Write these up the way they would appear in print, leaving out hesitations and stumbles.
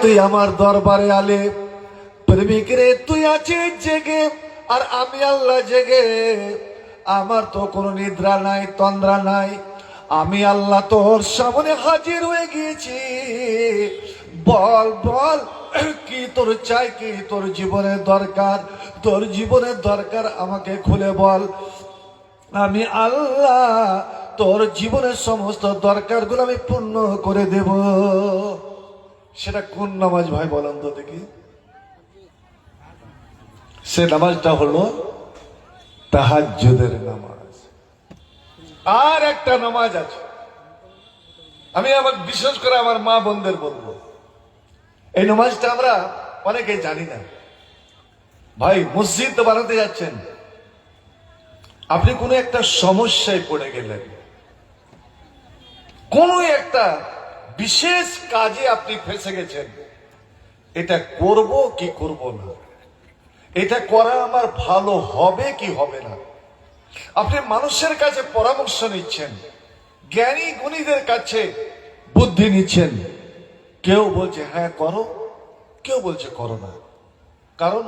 তুই আমার দরবারে আলে প্রেমিক রে, তুই আছিস জেগে আর আমি আল্লাহ জেগে। আমার তো কোনো নিদ্রা নাই তন্দ্রা নাই, আমি আল্লাহ তোর সামনে হাজির হয়ে গিয়েছি। বল বল কি তোর চাই, কি তোর জীবনের দরকার, তোর জীবনের দরকার আমাকে খুলে বল। আমি আল্লাহ তোর জীবনের সমস্ত দরকারগুলো আমি পূর্ণ করে দেব। সেটা কোন নামাজ ভাই বলেন তো দেখি? সে নামাজটা হলো তাহাজ্জুদের নামাজ। আর একটা নামাজ আছে, আমি আমার বিশেষ করে আমার মা বোনদের বলবো, এই নামাজটা আমরা অনেকে জানি না। ভাই মসজিদ তো বানাতে যাচ্ছেন, আপনি কোনো একটা সমস্যায় পড়ে গেলেন, কোনো একটা বিশেষ কাজে আপনি ফেসে গেছেন, এটা করব কি করব না, এটা করা আমার ভালো হবে কি হবে না। আপনি মানুষের কাছে পরামর্শ নিচ্ছেন, জ্ঞানী গুণীদের কাছে বুদ্ধি নিচ্ছেন। কেউ বলছে হ্যাঁ করো, কেউ বলছে করো না। কারণ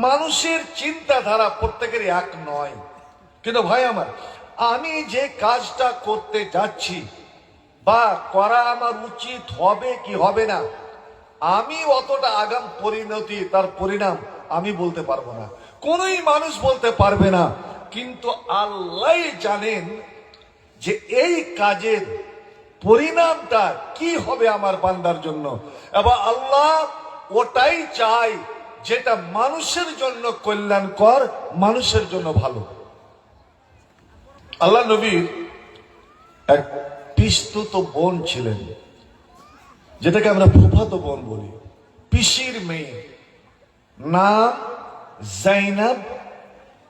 মানুষের চিন্তাধারা প্রত্যেকেরই এক নয়। কিন্তু ভাই আমার, আমি যে কাজটা করতে যাচ্ছি বা করা আমার উচিত হবে কি হবে না, আমি অতটা আগাম পরিণতি তার পরিণাম আমি বলতে পারবো না, কোনই মানুষ বলতে পারবে না। কিন্তু আল্লাহ জানেন যে এই কাজের পরিণামটা কি হবে আমার বান্দার জন্য, এবং আল্লাহ ওটাই চাই যেটা মানুষের জন্য কল্যাণকর, মানুষের জন্য ভালো। আল্লাহ নবীর এক পিসতুত বোন ছিলেন, যেটাকে আমরা ফুফাতো বোন বলি, পিসির মেয়ে, নাম জাইনাব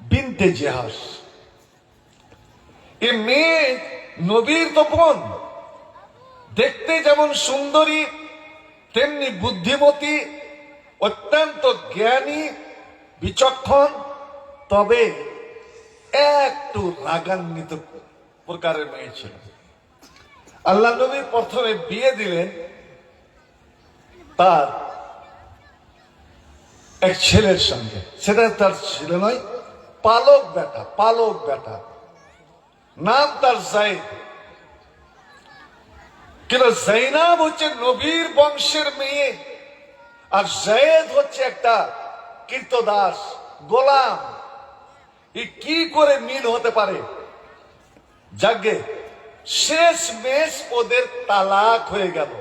বিনতে জাহাস। এ মেয়ে নবীর তো বোন, দেখতে যেমন সুন্দরী তেমনি বুদ্ধিমতী, অত্যন্ত জ্ঞানী বিচক্ষণ, তবে একটু রাগান্বিত প্রকারের মেয়ে ছিল। আল্লাহ নবী প্রথমে বিয়ে দিলেন তার এক ছেলের সঙ্গে, সেটা তার ছেলে নয়, পালক বেটা, পালক বেটা, নাম তার জাইদ। কিন্তু জাইনাব হচ্ছে নবীর বংশের মেয়ে, আর জায়েদ হচ্ছে একটা কীর্তদাস, গোলাম। এ কি করে মিল হতে পারে? যাকে শেষ মেশ ওদের তালাক হয়ে গেল।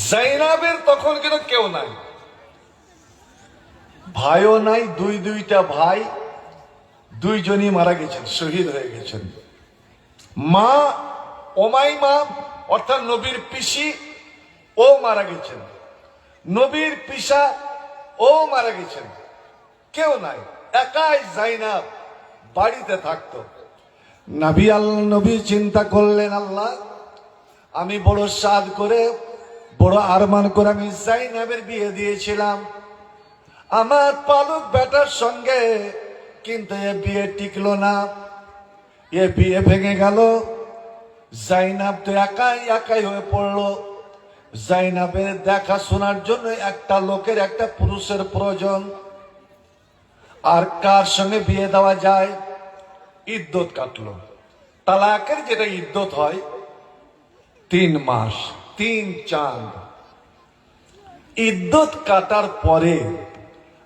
জাইনাবের তখন কিন্তু কেউ নাই, ভাইও নাই, দুইটা ভাই, দুইজনই মারা গেছেন, শহীদ হয়ে গেছেন। মা ওমাইমা অর্থাৎ নবীর পিসি, ও মারা গেছেন। নবীর পিসা, ও মারা গেছেন। কেউ নাই, একাই জাইনাব বাড়িতে থাকতো। নবী চিন্তা করলেন, আল্লাহ আমি বড় সাদ করে, বড় আরমান করে আমি জাইনাবের বিয়ে দিয়েছিলাম আমার পালক বেটার সঙ্গে, কিন্তু এ বিয়ে টিকলো না, এ বিয়ে ভেঙে গেল। জাইনাব তো একাই একাই হয়ে পড়লো। জাইনাবের দেখাশোনার জন্য একটা লোকের, একটা পুরুষের প্রয়োজন। আর কার সঙ্গে বিয়ে দেওয়া যায়? ইদ্যত কাটলো। তালাকের যেটা ইদ্যত হয় 3 মাস 3 চাঁদ। ইদ্যত কাটার পরে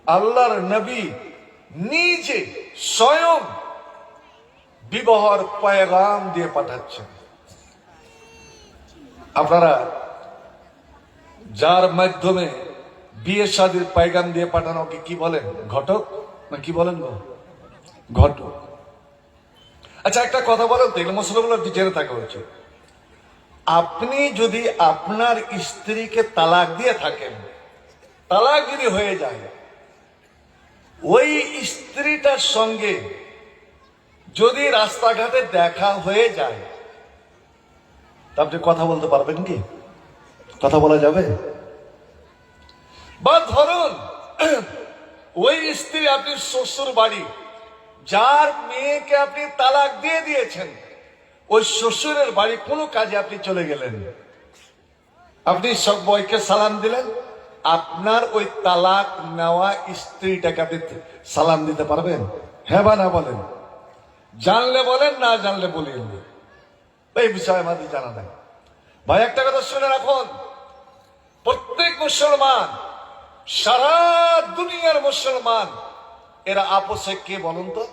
আল্লাহর নবী নিজে স্বয়ং বিবাহর পয়গাম দিয়ে পাঠাচ্ছেন। আপনারা যার মাধ্যমে বিয়ে শাদীর পয়গাম দিয়ে পাঠানোকে কি বলেন? ঘটক না কি বলেন গো? ঘটক। আচ্ছা একটা কথা বলেন তো, এগুলো মশলাগুলো জেনে থাকা উচিত। আপনি যদি আপনার স্ত্রীকে তালাক দিয়ে থাকেন, তালাক যদি হয়ে যায়, ওই স্ত্রীটার সঙ্গে যদি রাস্তাঘাটে দেখা হয়ে যায়, তা আপনি কথা বলতে পারবেন কি? কথা বলা যাবে? বা ধরুন ওই স্ত্রী আপনি শ্বশুর বাড়ি, যার মেয়েকে আপনি তালাক দিয়ে দিয়েছেন, ওই শ্বশুরের বাড়ি কোনো কাজে আপনি চলে গেলেন, আপনি সব বয়কে সালাম দিলেন, আপনার ওই তালাক নেওয়া স্ত্রীটাকে আপনি সালাম দিতে পারবেন? হ্যাঁ বা না বলেন? জানলে বলেন, না জানলে বলিয়ে দিন। এই বিষয়ে আমাদের জানা নাই। ভাই একটা কথা শুনে রাখুন, প্রত্যেক মুসলমান, সারা দুনিয়ার মুসলমান, এরা আপোষে কে বলুন তো?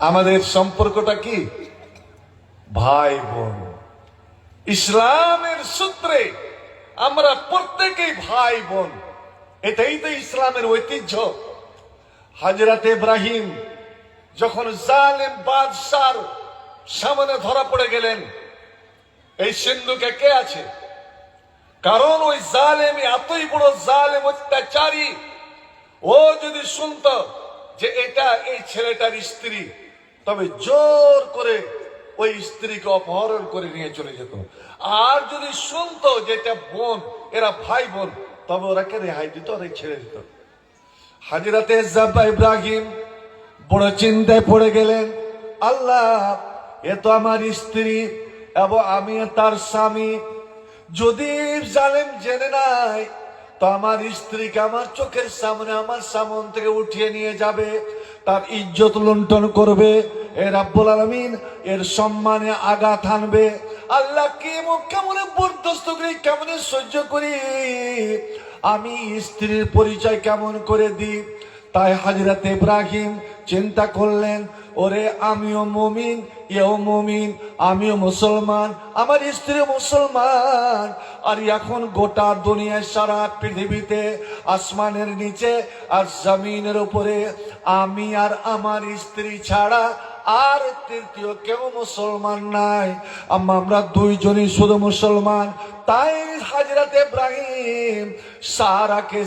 আমাদের সম্পর্কটা কি? ভাই বোন। ইসলামের সূত্রে আমরা প্রত্যেকেই ভাই বোন, এটাই তো ইসলামের ঐতিহ্য। হযরত ইব্রাহিম যখন জালেম বাদশার সামনে ধরা পড়ে গেলেন, এই সিন্ধুকে কে আছে? কারণ ওই জালেম এতই বড় জালেম, অত্যাচারী। ও যদি শুনতো যে এটা এই ছেলেটার স্ত্রী, তবে জোর করে ওই স্ত্রীকে অপহরণ করে নিয়ে চলে যেত। আর যদি শুনতো যে এটা বোন, এরা ভাই বোন, তবে ওরাকে রেহাই দিত, ওরা ছেড়ে দিত। হযরত ইব্রাহিম বড় চিন্তায় পড়ে গেলেন, আল্লাহ, এ তো আমার স্ত্রী এবং আমি তার স্বামী। যদি জালেম জেনে নাই, তো আমার স্ত্রীকে আমার চোখের সামনে আমার সামন থেকে উঠিয়ে নিয়ে যাবে, তার ইজ্জত লুণ্ঠন করবে, এ রাব্বুল আলামিন এর সম্মানে আঘাত হানবে। আল্লাহ কেমনে বরদাস্ত করি, কেমনে সহ্য করি, আমি স্ত্রীর পরিচয় কেমন করে দিই? তাই হযরত ইব্রাহিম চিন্তা করলেন, ওরে আমিও মুমিন, এও মুমিন, আমিও মুসলমান, আমার স্ত্রী মুসলমান। আর এখন গোটা দুনিয়ায়, সারা পৃথিবীতে, আসমানের নিচে আর জমিনের উপরে আমি আর আমার স্ত্রী ছাড়া আর তৃতীয় কেউ মুসলমান নাই। আমরা দুইজনই শুধু মুসলমান। তাই হযরত ইব্রাহিম সারাকে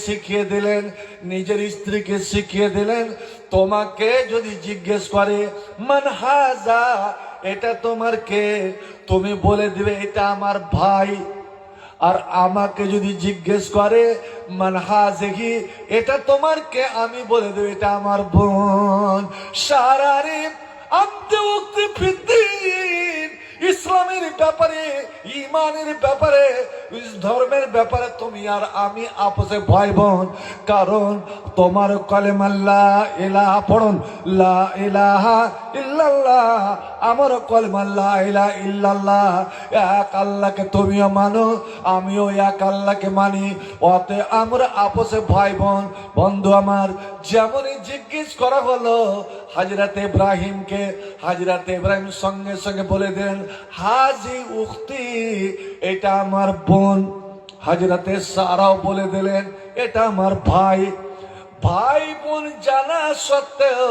শিখিয়ে দিলেন, নিজের স্ত্রীকে শিখিয়ে দিলেন, তোমাকে যদি জিজ্ঞেস করে মান হাজা, এটা তোমার কে, তুমি বলে দিবে এটা আমার ভাই। আর আমাকে যদি জিজ্ঞেস করে মান হাজিহি, এটা তোমার কে, আমি বলে দেব এটা আমার বোন। সারারে আমতে উক্তি ফিদ্দিন, ইসলামের ব্যাপারে, ইমানের ব্যাপারে, ধর্মের ব্যাপারে তুমি আর আমি আপোষে ভাই বোন। কারণ তোমার কালেমা লা ইলাহা পড়ুন, লা ইলাহা ইল্লাল্লাহ, আমার কালেমা লা ইলাহা ইল্লাল্লাহ। এক আল্লাহকে তুমিও মানো, আমিও এক আল্লাহকে মানি, অতএব আমরা আপোষে ভাই বোন। বন্ধু আমার, যেমনই জিজ্ঞেস করা হলো হযরত ইব্রাহিমকে, হযরত ইব্রাহিম সঙ্গে সঙ্গে বলে দেন, হাজি উখতি, এটা আমার বোন। হযরত সারাও বলে দিলেন, এটা আমার ভাই। ভাই বোন জানা সত্ত্বেও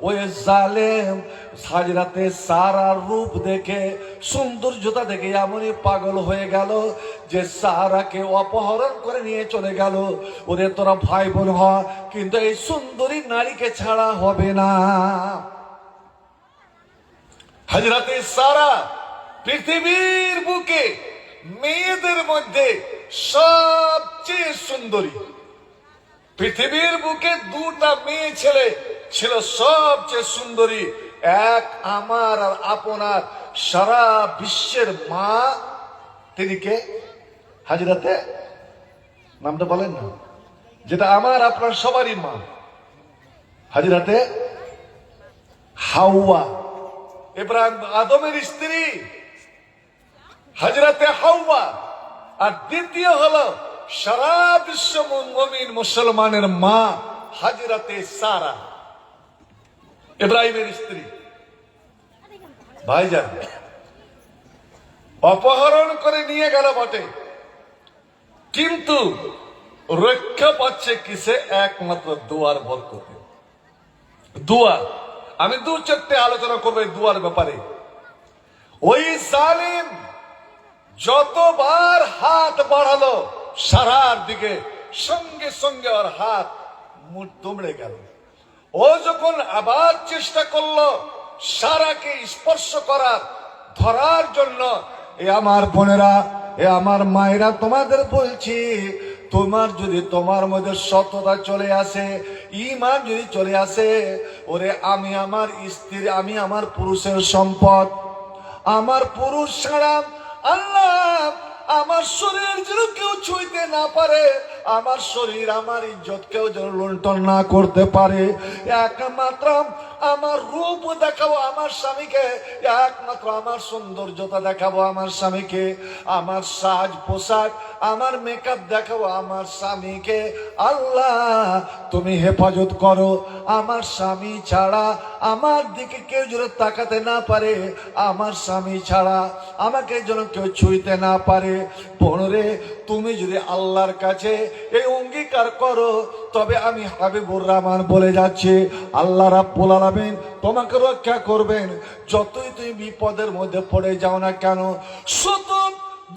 ওই জালেম হযরতে সারার রূপ দেখে, সৌন্দর্যতা দেখে এমনই পাগল হয়ে গেল যে সারাকে অপহরণ করে নিয়ে চলে গেল। ওরে তোরা ভাই বোন হ, কিন্তু এই সুন্দরী নারীকে ছাড়া হবে না। হযরতে সারা পৃথিবীর বুকে মেয়েদের মধ্যে সবচেয়ে সুন্দরী। পৃথিবীর বুকে দুটা মেয়ে ছেলে ছিল সবচেয়ে সুন্দরী, এক আমার আর আপনার সারা বিশ্বের মা। তিনি কে? হযরতে, নামটা বলেন না, যেটা আমার আপনার সবারই মা, হযরতে হাওয়া, ইব্রাহিম আদমের স্ত্রী হযরতে হাওয়া। আর দ্বিতীয় হলো সারা বিশ্ব মুমিন মুসলমানের মা, হযরতে সারা, ইব্রাহিমের স্ত্রী। ভাইজান, অপহরণ করে নিয়ে গেল বটে, কিন্তু রক্ষা পাচ্ছে কিসে? একমাত্র দোয়ার বরকতে। দোয়া, আমি দু চারটে আলোচনা করবো এই দোয়ার ব্যাপারে। ওই জালিম যতবার হাত বাড়ালো সারার দিকে, সঙ্গে সঙ্গে ওর হাত মুঠ দুমড়ে গেল। ও যখন আবার চেষ্টা করলো সারাকে স্পর্শ করার, ধরার জন্য, এ আমার বোনেরা, এ আমার মায়েরা, তোমাদের বলছি, তোমার যদি তোমার মধ্যে সততা চলে আসে, ঈমান যদি চলে আসে, ওরে আমি আমার স্ত্রী, আমি আমার পুরুষের সম্পদ, আমার পুরুষ ছাড়া আল্লাহ আমার শরীর যেন কেউ ছুঁইতে না পারে, আমার শরীর আমার ইজ্জত কেউ যেন লুণ্ঠন না করতে পারে। একমাত্র আমার রূপ দেখাবো আমার স্বামীকে, একমাত্র আমার সৌন্দর্যতা দেখাবো আমার স্বামীকে, আমার সাজ পোশাক আমার মেকআপ দেখাবো আমার স্বামীকে। আল্লাহ তুমি হেফাজত করো, আমার স্বামী ছাড়া আমার দিকে কেউ যেন তাকাতে না পারে, আমার স্বামী ছাড়া আমাকে যেন কেউ ছুঁইতে না পারে। বোনরে, তুমি যদি আল্লাহর কাছে এই অঙ্গীকার করো, তবে আমি হাবিবুর রহমান বলে যাচ্ছি, আল্লাহ রাব্বুল আলামিন তোমাকে রক্ষা করবেন। যতই তুমি বিপদের মধ্যে পড়ে যাও না কেন, শত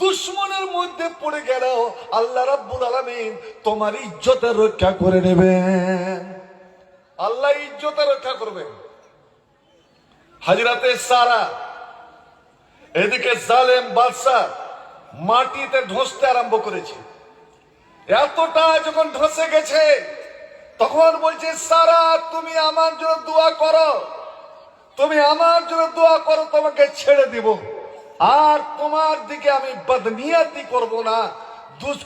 দুশ্মনের মধ্যে পড়ে গেলেও আল্লাহ রাব্বুল আলামিন তোমার ইজ্জতের রক্ষা করে নেবেন। আল্লাহ ইজ্জতের রক্ষা করবেন। হযরতে সারা, এদিকে জালেম বাদশা মাটিতে ধসতে আরম্ভ করেছে। এতটা যখন ধসে গেছে, তখন বলছে, সারা তুমি আমার জন্য দোয়া করো, তুমি আমার জন্য দোয়া করো, তোমাকে ছেড়ে দিব, আর তোমার দিকে আমি বদনিয়াতি করব না,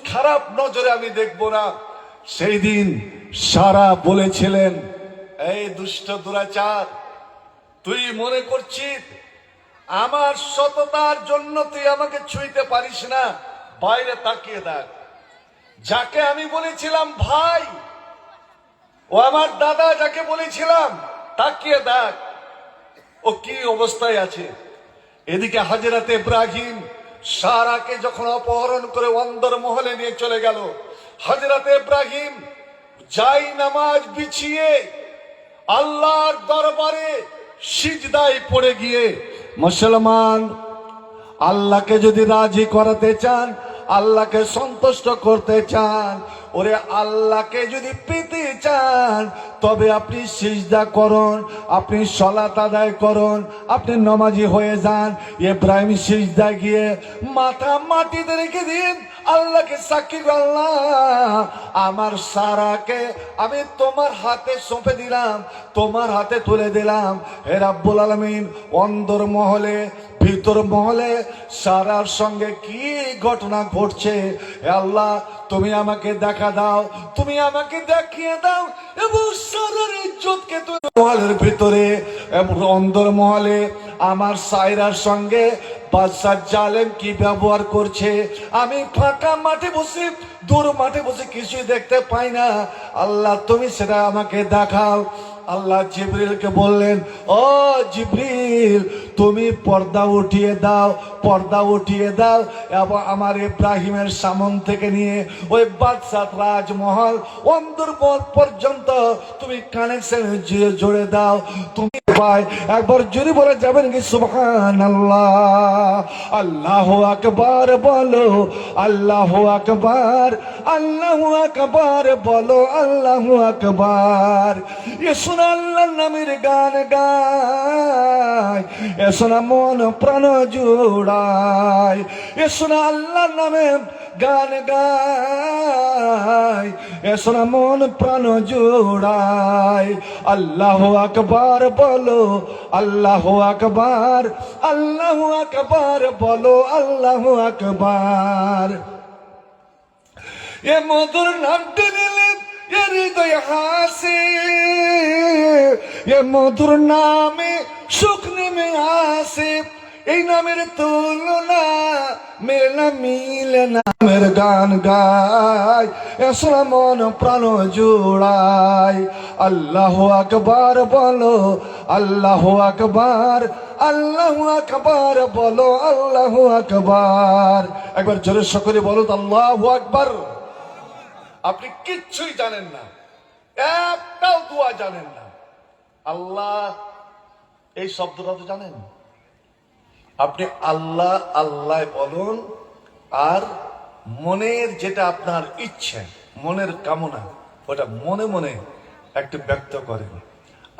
খারাপ নজরে আমি দেখব না। সেই দিন সারা বলেছিলেন, এই দুষ্ট দুরাচার, তুই মনে করছিস আমার সততার জন্য তুই আমাকে ছুঁইতে পারিস না? বাইরে তাকিয়ে দেখ, যাকে আমি বলেছিলাম ভাই, ও আমার দাদা, যাকে বলেছিলাম, তাকিয়ে দেখ ও কি অবস্থায় আছে। এদিকে হযরত ইব্রাহিম সারাকে যখন অপহরণ করে অন্দর মহলে নিয়ে চলে গেল, হযরত ইব্রাহিম যাই নামাজ বিছিয়ে আল্লাহর দরবারে সিজদায় পড়ে গিয়ে, মুসলমান আল্লাহকে যদি রাজি করাতে চান, আল্লাহকে সন্তুষ্ট করতে চান, ওরে আল্লাহকে যদি পেতে চান, তবে আপনি সিজদা করুন, আপনি সালাত আদায় করুন, আপনি নামাজি হয়ে যান। ইব্রাহিম সিজদা গিয়ে মাথা মাটিতে রেখে দিন, আল্লাহকে সাক্ষী, আল্লাহ আমার সারাকে আমি তোমার হাতে সঁপে দিলাম, তোমার হাতে তুলে দিলাম। হে রাব্বুল আলামিন, অন্দর মহলে ভিতর মহলে সারার সঙ্গে কি ঘটনা ঘটছে, হে আল্লাহ তুমি আমাকে দেখা দাও, তুমি আমাকে দেখিয়ে দাও, এবং সারার ইজ্জতকে তুমি মহলের ভিতরে এবং অন্দর মহলে আমার সায়রার সঙ্গে বাদশাহ জালেম কি ব্যবহার করছে, আমি ফাঁকা মাঠে বসে, দূর মাঠে বসে কিছুই দেখতে পাই না। আল্লাহ তুমি সেটা আমাকে দেখাও। আল্লাহ জিবরিলকে বললেন, ও জিবরিল তুমি পর্দা উঠিয়ে দাও, পর্দা উঠিয়ে দাও, এবং আমার ইব্রাহিমের সামন থেকে নিয়ে ওই বাদশাহ রাজমহল অন্দরমহল পর্যন্ত তুমি কানেকশন জুড়ে দাও। তুমি পাই একবার জোরে বলে যাবেন কি সুবহানাল্লাহ, আল্লাহু আকবার বলো, আল্লাহু আকবার, আল্লাহু আকবার বলো, আল্লাহু আকবার। এসোনা আল্লাহর নামের গান গায়, এসোনা মন প্রাণ জুড়ায়, এসোনা আল্লাহর নামে গান গায়, এসোনা মন প্রাণ জুড়ায়। আল্লাহু আকবার বলো, আল্লাহু আকবার, আল্লাহু আকবার বলো, আল্লাহু আকবার। এ মধুর নামটি নিলে এ হৃদয় হাসে, এ মধুর নামে সুখ নেমে আসে, এই নামের তুলনা মেলে না, মিলে না। নামের গান গায়, এসো মন প্রাণ জুড়ায়। আল্লাহু আকবার বলো, আল্লাহু আকবার, আল্লাহু আকবার বলো, আল্লাহু আকবার। একবার জোরে সকলে বলো তো আল্লাহু আকবার। আপনি কিচ্ছুই জানেন না, একটাও দোয়া জানেন না, আল্লাহ এই শব্দটা তো জানেন। আপনি আল্লাহ আল্লাহ বলুন, আর মনের যেটা আপনার ইচ্ছে, মনের কামনা, ওটা মনে মনে একটু ব্যক্ত করেন।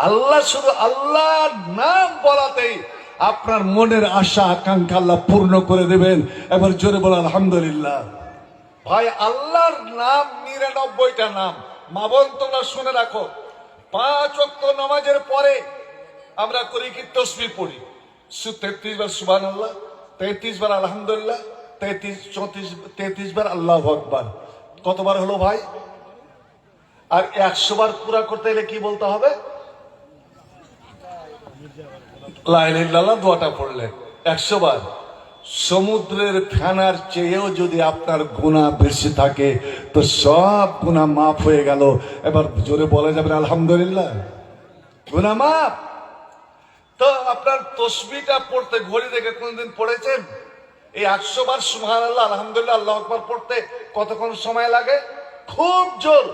আল্লাহ, শুধু আল্লাহর নাম বলাতেই আপনার মনের আশা আকাঙ্ক্ষা আল্লাহ পূর্ণ করে দেবেন। এবার জোরে বলো আলহামদুলিল্লাহ। ভাই, আল্লাহর নাম ৯৯টা নাম। মা বোন তোমরা শুনে রাখো, ৫ ওয়াক্ত নামাজের পরে আমরা করি কি তসবিহ পড়ি, ৩৩ বার সুবহানাল্লাহ, ৩৩ বার আলহামদুলিল্লাহ, 33 বার আল্লাহ আকবার। কতবার হলো ভাই? আর 100 বার পুরা করতে গেলে কি বলতে হবে? লা ইলাহা ইল্লাল্লাহ দোয়াটা পড়লেন 100 বার। সমুদ্রের ফেনার চেয়েও যদি আপনার গুনাহ বেশি থাকে তো সব গুনাহ মাফ হয়ে গেল। এবার জোরে বলা যাবে আলহামদুলিল্লাহ, গুনাহ মাফ। তো আপনার তসবিহটা পড়তে ঘড়ি দেখে কোনদিন পড়েছেন? এই 100 বার সুবহানাল্লাহ আলহামদুলিল্লাহ আল্লাহু আকবার পড়তে কতক্ষণ সময় লাগে? খুব জোর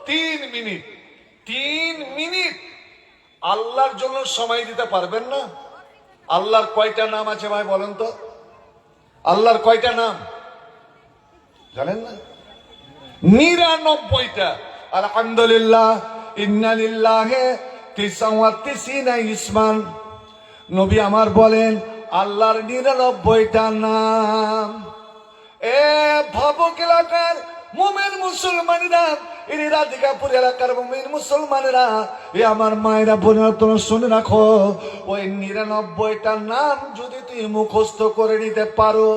3 মিনিট। 3 মিনিট আল্লাহর জন্য সময় দিতে পারবেন না? আল্লাহর কয়টা নাম আছে ভাই বলেন তো? আল্লাহর কয়টা নাম জানেন না? 99টা। আলহামদুলিল্লাহ ইন্না লিল্লাহি 99 ইসমান। নবী আমার বলেন আল্লাহর 99টা নাম। এ ভাবক এলাকার মুমিন মুসলমানেরা, এই রাধিকাপুর এলাকার মুমিন মুসলমানেরা, এ আমার মায়েরা বোনেরা, তোমরা শুনে রাখো, ওই 99টা নাম যদি তুই মুখস্থ করে নিতে পারো,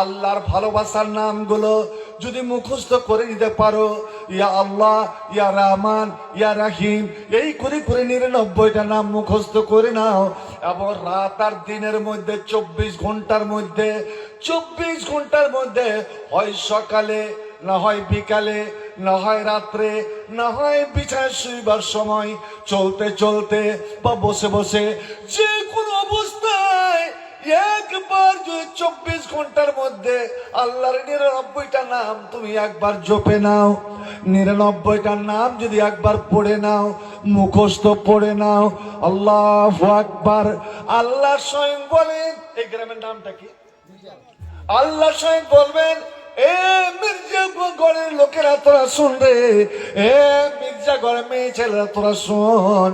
আল্লাহর ভালোবাসার নামগুলো যদি মুখস্থ করে নিতে পারো, ইয়া আল্লাহ, ইয়া রহমান, ইয়া রাহিম, এই করে করে 99টা নাম মুখস্থ করে নাও। এবং রাত আর দিনের মধ্যে 24 ঘন্টার মধ্যে, 24 ঘন্টার মধ্যে হয় সকালে, না হয় বিকালে, না হয় রাত্রে, না হয় বিছানায় শুইবার সময়, চলতে চলতে বা বসে বসে, যে কোনো অবস্থায় একবার যদি 24 ঘন্টার মধ্যে আল্লাহর 99টা নাম তুমি একবার জপে নাও, 99টা নাম যদি একবার পড়ে নাও, মুখস্থ পড়ে নাও, আল্লাহু আকবার। আল্লাহ স্বয়ং বলেন, এই গ্রামের নামটা কি? আল্লাহ স্বয়ং বলবেন, এ মির্জাগড়ের লোকেরা তোরা শুন রে, এ মির্জাগড়ের মেয়ে ছেলেরা তোরা শোন,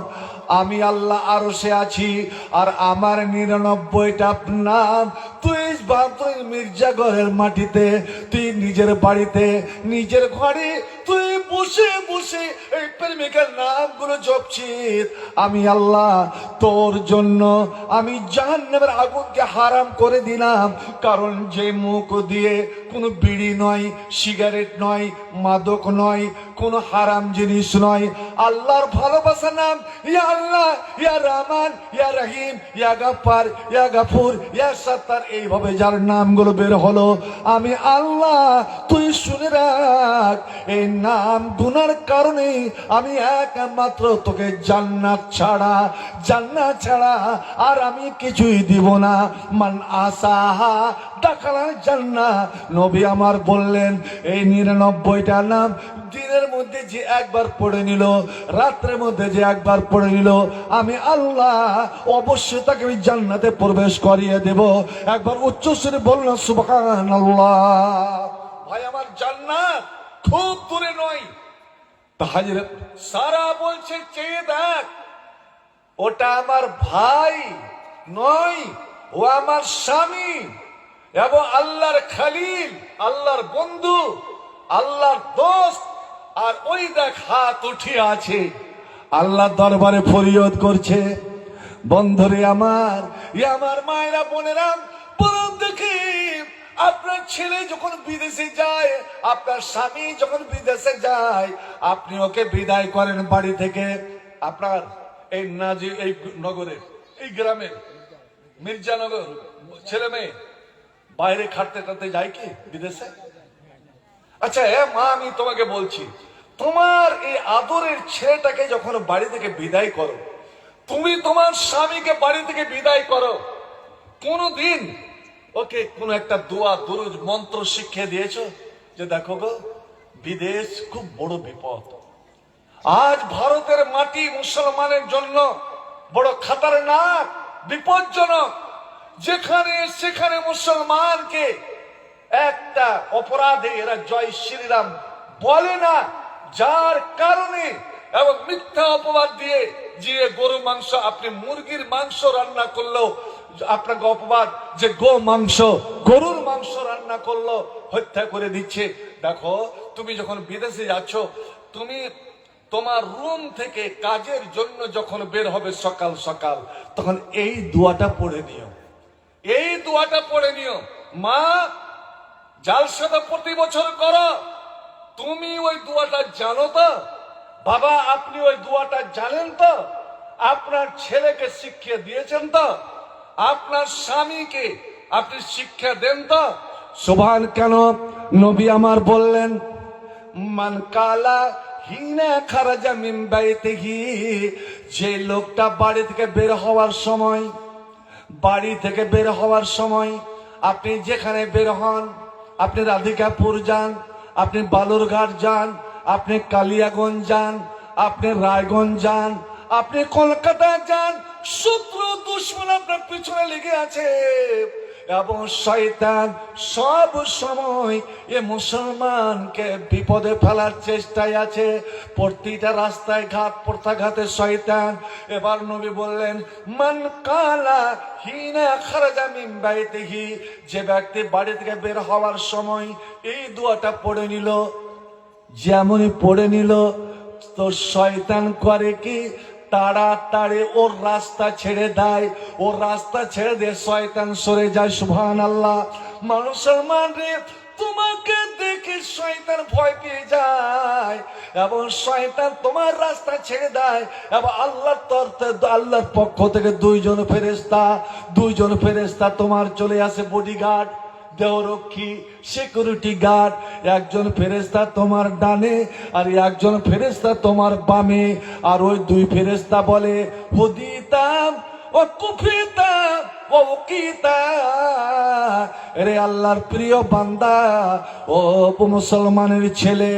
আমি আল্লাহ আরশে আছি আর আমার 99টা নাম তুই মির্জাগড়ের মাটিতে, তুই নিজের বাড়িতে, নিজের ঘরে তুই বসে বসে এই প্রেমিকের নামগুলো জপছিস। আমি আল্লাহ তোর জন্য আমি জাহান্নামের আগুনকে হারাম করে দিলাম। কারণ যে মুখ দিয়ে কোনো বিড়ি নয়, সিগারেট নয়, মাদক নয়, কোনো হারাম জিনিস নয়, আল্লাহর ভালোবাসা নাম, ইয়া আল্লাহ, ইয়া রহমান, ইয়া রহিম, ইয়া গাফফার, ইয়া গাফুর, ইয়া সাত্তার, এইভাবে যার নামগুলো বের হলো, আমি আল্লাহ তুই শুনে রাখ, এই নাম গুনার কারণে আমি একমাত্র তোকে জান্নাত ছাড়া আর আমি কিছুই দিব না। মান আসাহা দাখালা জান্নাহ। নবী আমার বললেন, এই 99টা নাম দিনের মধ্যে যে একবার পড়ে নিল, রাত্রের মধ্যে যে একবার পড়ে নিল, আমি আল্লাহ অবশ্যই তাকে আমি জান্নাতে প্রবেশ করিয়ে দেব। একবার উচ্চ স্বরে বলুন সুবহানাল্লাহ। ভাই আমার জান্নাত খুব দূরে নয়। তাহলে সারা বলছে চেয়ে দেখ, ওটা আমার ভাই নয়, ও আমার স্বামী এবং আল্লাহর খলিল, আল্লাহর বন্ধু, আল্লাহর দোস্ত। আর ওই দেখ হাত উঠিয়ে আছে, আল্লাহ দরবারে ফরিয়াদ করছে। বন্ধুরে আমার, আমার মায়েরা বোনেরা, বলুন দেখি, আপনার ছেলে যখন বিদেশে যায়, আপনার স্বামী যখন বিদেশে যায়, আপনি ওকে বিদায় করেন বাড়ি থেকে। আপনার এই নাজি, এই নগরের, এই গ্রামের মির্জানগর ছেলে মেয়ে বাইরে খাটতে টাটতে যায় কি বিদেশে? আচ্ছা মা, আমি তোমাকে বলছি, তোমার এই আদরের ছেলেটাকে যখন বাড়ি থেকে বিদায় করো, তুমি তোমার স্বামীকে বাড়ি থেকে বিদায় করো, কোনদিন ওকে কোন একটা দোয়া দুরুদ মন্ত্র শিখিয়ে দিয়েছো যে দেখো গো, বিদেশ খুব বড় বিপদ। আজ ভারতের মাটি মুসলমানের জন্য বড় খাতারনাক, বিপজ্জনক। যেখানে সেখানে মুসলমানকে একটা অপরাধে এরা জয় শ্রীরাম বলে না, যার কারণে এবং মিথ্যা অপবাদ দিয়ে যে গরু মাংস, আপনি মুরগির মাংস রান্না করলেও আপনাকে অপবাদ যে গো মাংস, গরুর মাংস রান্না করলো, হত্যা করে দিচ্ছে। দেখো, তুমি যখন বিদেশে যাচ্ছ, তুমি তোমার রুম থেকে কাজের জন্য যখন বের হবে সকাল সকাল, তখন এই দোয়াটা পড়ে নিও, এই দোয়াটা পড়ে নিও, মা জালসাটা প্রতি বছর করো, তুমি ওই দোয়াটা জানো তো? বাবা আপনি ওই দোয়াটা জানেন তো? আপনার ছেলেকে শিক্ষা দিয়েছেন তো? আপনার স্বামীকে আপনি শিক্ষা দেন তো? সুবহান কেন নবী আমার বললেন, মান কালা হিনা খারাজা মিন বাইতিহি, যে লোকটা বাড়ি থেকে বের হওয়ার সময়, বাড়ি থেকে বের হওয়ার সময় আপনি যেখানে বের হন, আপনি রাধিকাপুর যান, আপনি বালুরঘাট যান, আপনি কালিয়াগঞ্জ যান, আপনি রায়গঞ্জ যান, আপনি কলকাতা যান, শত্রু দুশ্মন আপনার পিছনে লেগে আছে এবং শয়তান সব সময় এ মুসলমানকে বিপদে ফেলার চেষ্টায় আছে। প্রতিটা রাস্তায় ঘাট পথঘাতে শয়তান। এবার নবী বললেন, মান কালা হিনা খারাজা মিন বাইতিহি, যে ব্যক্তি বাড়ি থেকে বের হওয়ার সময় এই দোয়াটা পড়ে নিল, যেমনই পড়ে নিল, তো শয়তান করে কি, তাড়াতাড়ি ওর রাস্তা ছেড়ে দেয়, ওর রাস্তা ছেড়ে দিয়ে শয়তান সরে যায়। সুবহানাল্লাহ। মুসলমান রে, তোমাকে দেখে শয়তান ভয় পেয়ে যায় এবং শয়তান তোমার রাস্তা ছেড়ে দেয় এবং আল্লাহর পক্ষ থেকে দুইজন ফেরেশতা তোমার চলে আসে, বডিগার্ড, দেহরক্ষী, সিকিউরিটি গার্ড। একজন ফেরেশতা তোমার ডানে আর একজন ফেরেশতা তোমার বামে। আর ওই দুই ফেরেশতা বলে, হুদিতাম ও কুফিতাম ও উকিতা। রে আল্লাহর প্রিয় বান্দা, ও মুসলমানের ছেলে,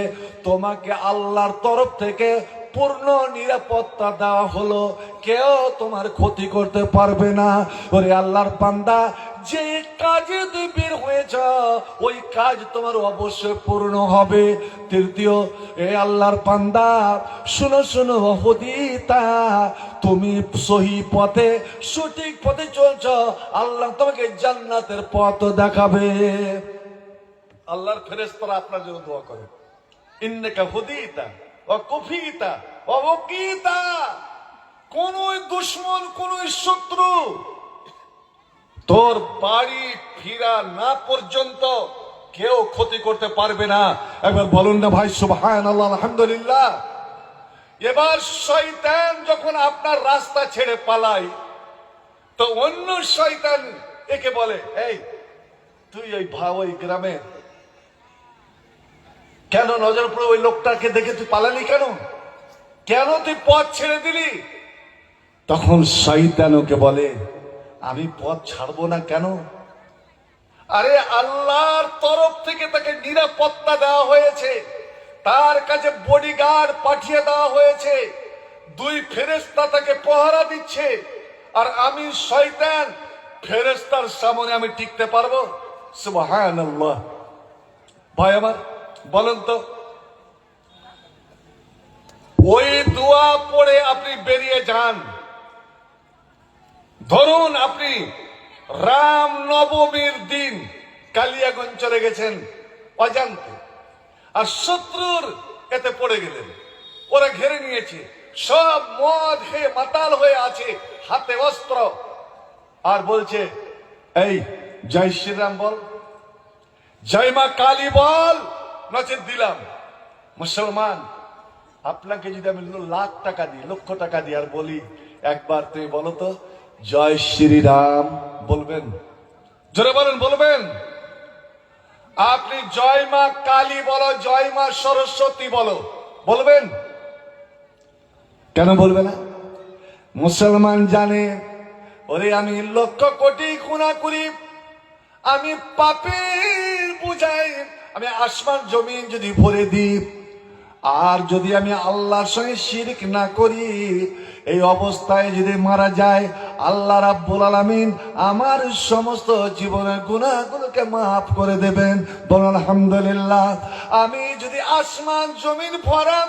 তোমাকে আল্লাহর তরফ থেকে পূর্ণ নিরাপত্তা দেওয়া হলো, কেউ তোমার ক্ষতি করতে পারবে না। ওরে আল্লাহর বান্দা, যে কাজে তুই বের হয়েছ ওই কাজ তোমার অবশ্যই পূর্ণ হবে। তৃতীয়, এ আল্লাহর বান্দা শুনো শুনো, হুদিতা, তুমি সহি পথে সঠিক পথে চলছ, আল্লাহ তোমাকে জান্নাতের পথ দেখাবে। আল্লাহর ফেরেশতারা আপনার জন্য দোয়া করে, ইন্নাকা হুদিতা ওয়া কুফিতা ওয়া ওয়াকিতা। কোন দুশমন, কোন শত্রু তোর বাড়ি ফিরা না পর্যন্ত কেউ ক্ষতি করতে পারবে না। একবার বলুন না ভাই সুবহানাল্লাহ, আলহামদুলিল্লাহ। এবার শয়তান যখন আপনার রাস্তা ছেড়ে পালায়, তো অন্য শয়তান একে বলে, এই তুই ওই গ্রামে কেন নজর পড়ে ওই লোকটাকে দেখে তুই পালালি কেন? কেন তুই পথ ছেড়ে দিলি? তখন শয়তান ওকে বলে, আমি পথ ছাড়বো না কেন? আরে আল্লাহর তরফ থেকে তাকে নিরাপত্তা দেওয়া হয়েছে, তার কাছে বডিগার্ড পাঠিয়ে দেওয়া হয়েছে, দুই ফেরেশতা তাকে পহরা দিচ্ছে, আর আমি শয়তান ফেরেশতার সামনে আমি টিকতে পারবো? সুবহানাল্লাহ। ভাই আমার বলেন তো, ওই দোয়া পড়ে আপনি বেরিয়ে যান। ধরুন আপনি রাম নবমীর দিন কালিয়াগঞ্জ চলে গেছেন অজান্তে, আর শত্রুর এতে পড়ে গেলেন, ওরা ঘেরে নিয়েছে, সব মদ খেয়ে মাতাল হয়ে আছে, হাতে অস্ত্র, আর বলছে, এই জয় শ্রীরাম বল, জয় মা কালী বল, নচেত দিলাম। মুসলমান, আপনাকে যদি আমি লাখ টাকা দিই, লক্ষ টাকা দিই, আর বলি একবার তুমি বলো তো জয় শ্রীরাম, বলবেন? জোরে বলেন, বলবেন? আপনি জয় মা কালী বলো, জয় মা সরস্বতী বলো, বলবেন? কেন বলবে না? মুসলমান জানে, ওরে আমি লক্ষ কোটি গুনাহ করি, আমি পাপের বুঝাই, আমি আসমান জমিন যদি ভরে দিই, আর যদি আমি আল্লাহর সঙ্গে শিরক না করি, এই অবস্থায় যদি মারা যায়, আল্লাহ রাব্বুল আলামিন আমার সমস্ত জীবনের গুনাহগুলোকে মাফ করে দেবেন। বলুন আলহামদুলিল্লাহ। আমি যদি আসমান জমিন ভরা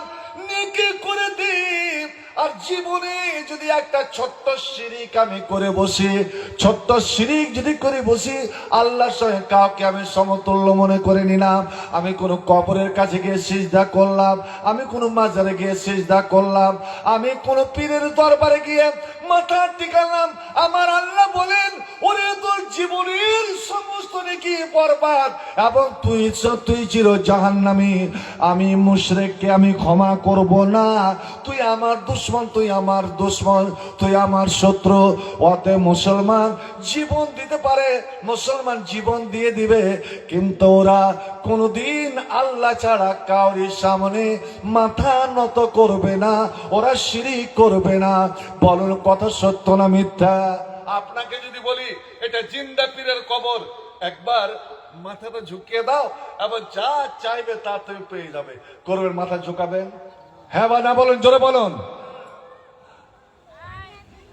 নেকি করে দিই, আর জীবনে যদি একটা ছোট্ট শিরিক আমি করে বসি, ছোট্ট শিরিক যদি করে বসি, আল্লাহর সঙ্গে কাউকে আমি সমতুল্য মনে করে নিলাম, আমি কোনো কবরের কাছে গিয়ে সিজদা করলাম, আমি কোনো মাজারে গিয়ে সিজদা করলাম, আমি কোনো পীরের দরবারে গিয়ে মাথা টিকালাম, আমার আল্লাহ বলেন ওরে তোর জীবনের সমস্ত নেকি বরবাদ, এবং তুই চির জাহান্নামী। আমি মুশরিককে আমি ক্ষমা করব না। তুই আমার দুশমন, তুই আমার দুশমন, তুই আমার শত্রু। অতএব মুসলমান জীবন দিতে পারে, মুসলমান জীবন দিয়ে দিবে, কিন্তু ওরা কোনদিন আল্লাহ ছাড়া কাউরির সামনে মাথা নত করবে না, ওরা শিরিক করবে না। বলুন কথা সত্য না মিথ্যা? আপনাকে যদি বলি এটা জিন্দা পীরের কবর, একবার মাথাটা ঝুঁকিয়ে দাও এবং যা চাইবে তা তুমি পেয়ে যাবে। করবেন? মাথা ঝুঁকাবেন? হ্যাঁ বা না বলুন, জোরে বলুন।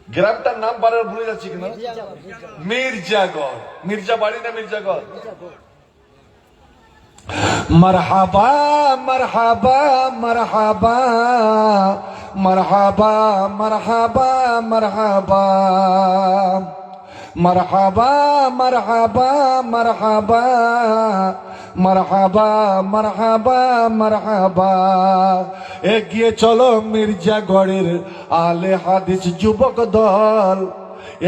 গ্রামটার নাম বারবার ভুলে যাচ্ছি কিনা? মির্জাগড়। মির্জা বাড়ি না মির্জাগড়? মারহাবা মারহাবা মারহাবা মারহাবা মারহাবা মারহাবা মারহাবা মারহাবা মারহাবা মারহাবা মারহাবা মারহাবা। এগিয়ে চলো মির্জাগড়ের আলে হাদিস যুবক দল,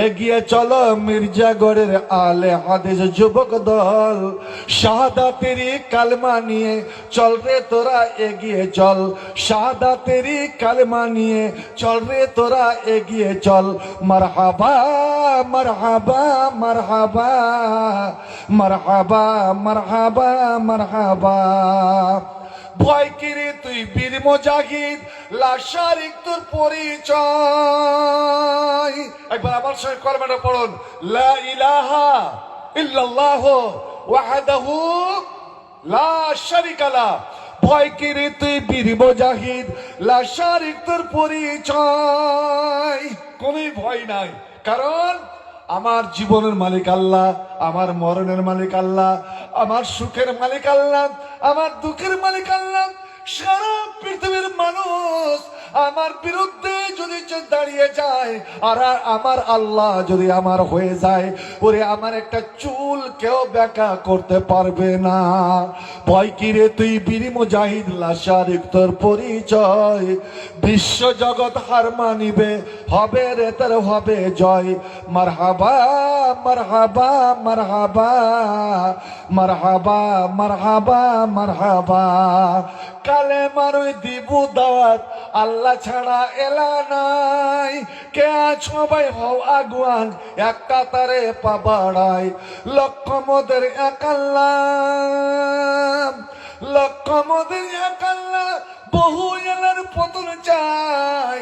এগিয়ে চলো মির্জাগড়ের আলে হাদিস যুবক দল। শাহাদাতেরই কালমা নিয়ে চল রে তোরা এগিয়ে চল, শাহাদাতেরই কালমা নিয়ে চল রে তোরা এগিয়ে চল। মারহাবা মারহাবা মারহাবা মারহাবা মারহাবা মারহাবা। ভয় কিরে তুই বীর মুজাহিদ, লাশারিক তোর পরিচয়। একবার আমার সঙ্গে কলমাটা পড়ুন, লা ইলাহা ইল্লাল্লাহ ওয়াহদাহু লা শারিকা লাহ। ভয় কিরে তুই বীর মুজাহিদ, লাশারিক তোর পরিচয়। কোনই ভয় নাই, কারণ আমার জীবনের মালিক আল্লাহ, আমার মরণের মালিক আল্লাহ, আমার সুখের মালিক আল্লাহ, আমার দুঃখের মালিক আল্লাহ। সারা পৃথিবীর মানুষ আমার বিরুদ্ধে যদি দাঁড়িয়ে যায় আর আমার আল্লাহ যদি আমার হয়ে যায়, ওরে আমার একটা চুল কেউ ব্যাকা করতে পারবে না। ভয় কিরে তুই বীর মুজাহিদ, লাশারিক তোর পরিচয়। বিশ্ব জগৎ হার মানিবে, হবে রে তার হবে জয়। মারহাবা মারহাবা মারহাবা মারহাবা মারহাবা মারহাবা। কালে মারুই দিবু দাওয়াত, আল্লাহ ছাড়া এলা নাই। কে আছো ভাই হও আগুয়ান, এক কাতারে পা বাড়াই। লক্ষ মোদের এক আল্লাহ, লক্ষ মোদের এক আল্লাহ, বহু এলার পতন চাই।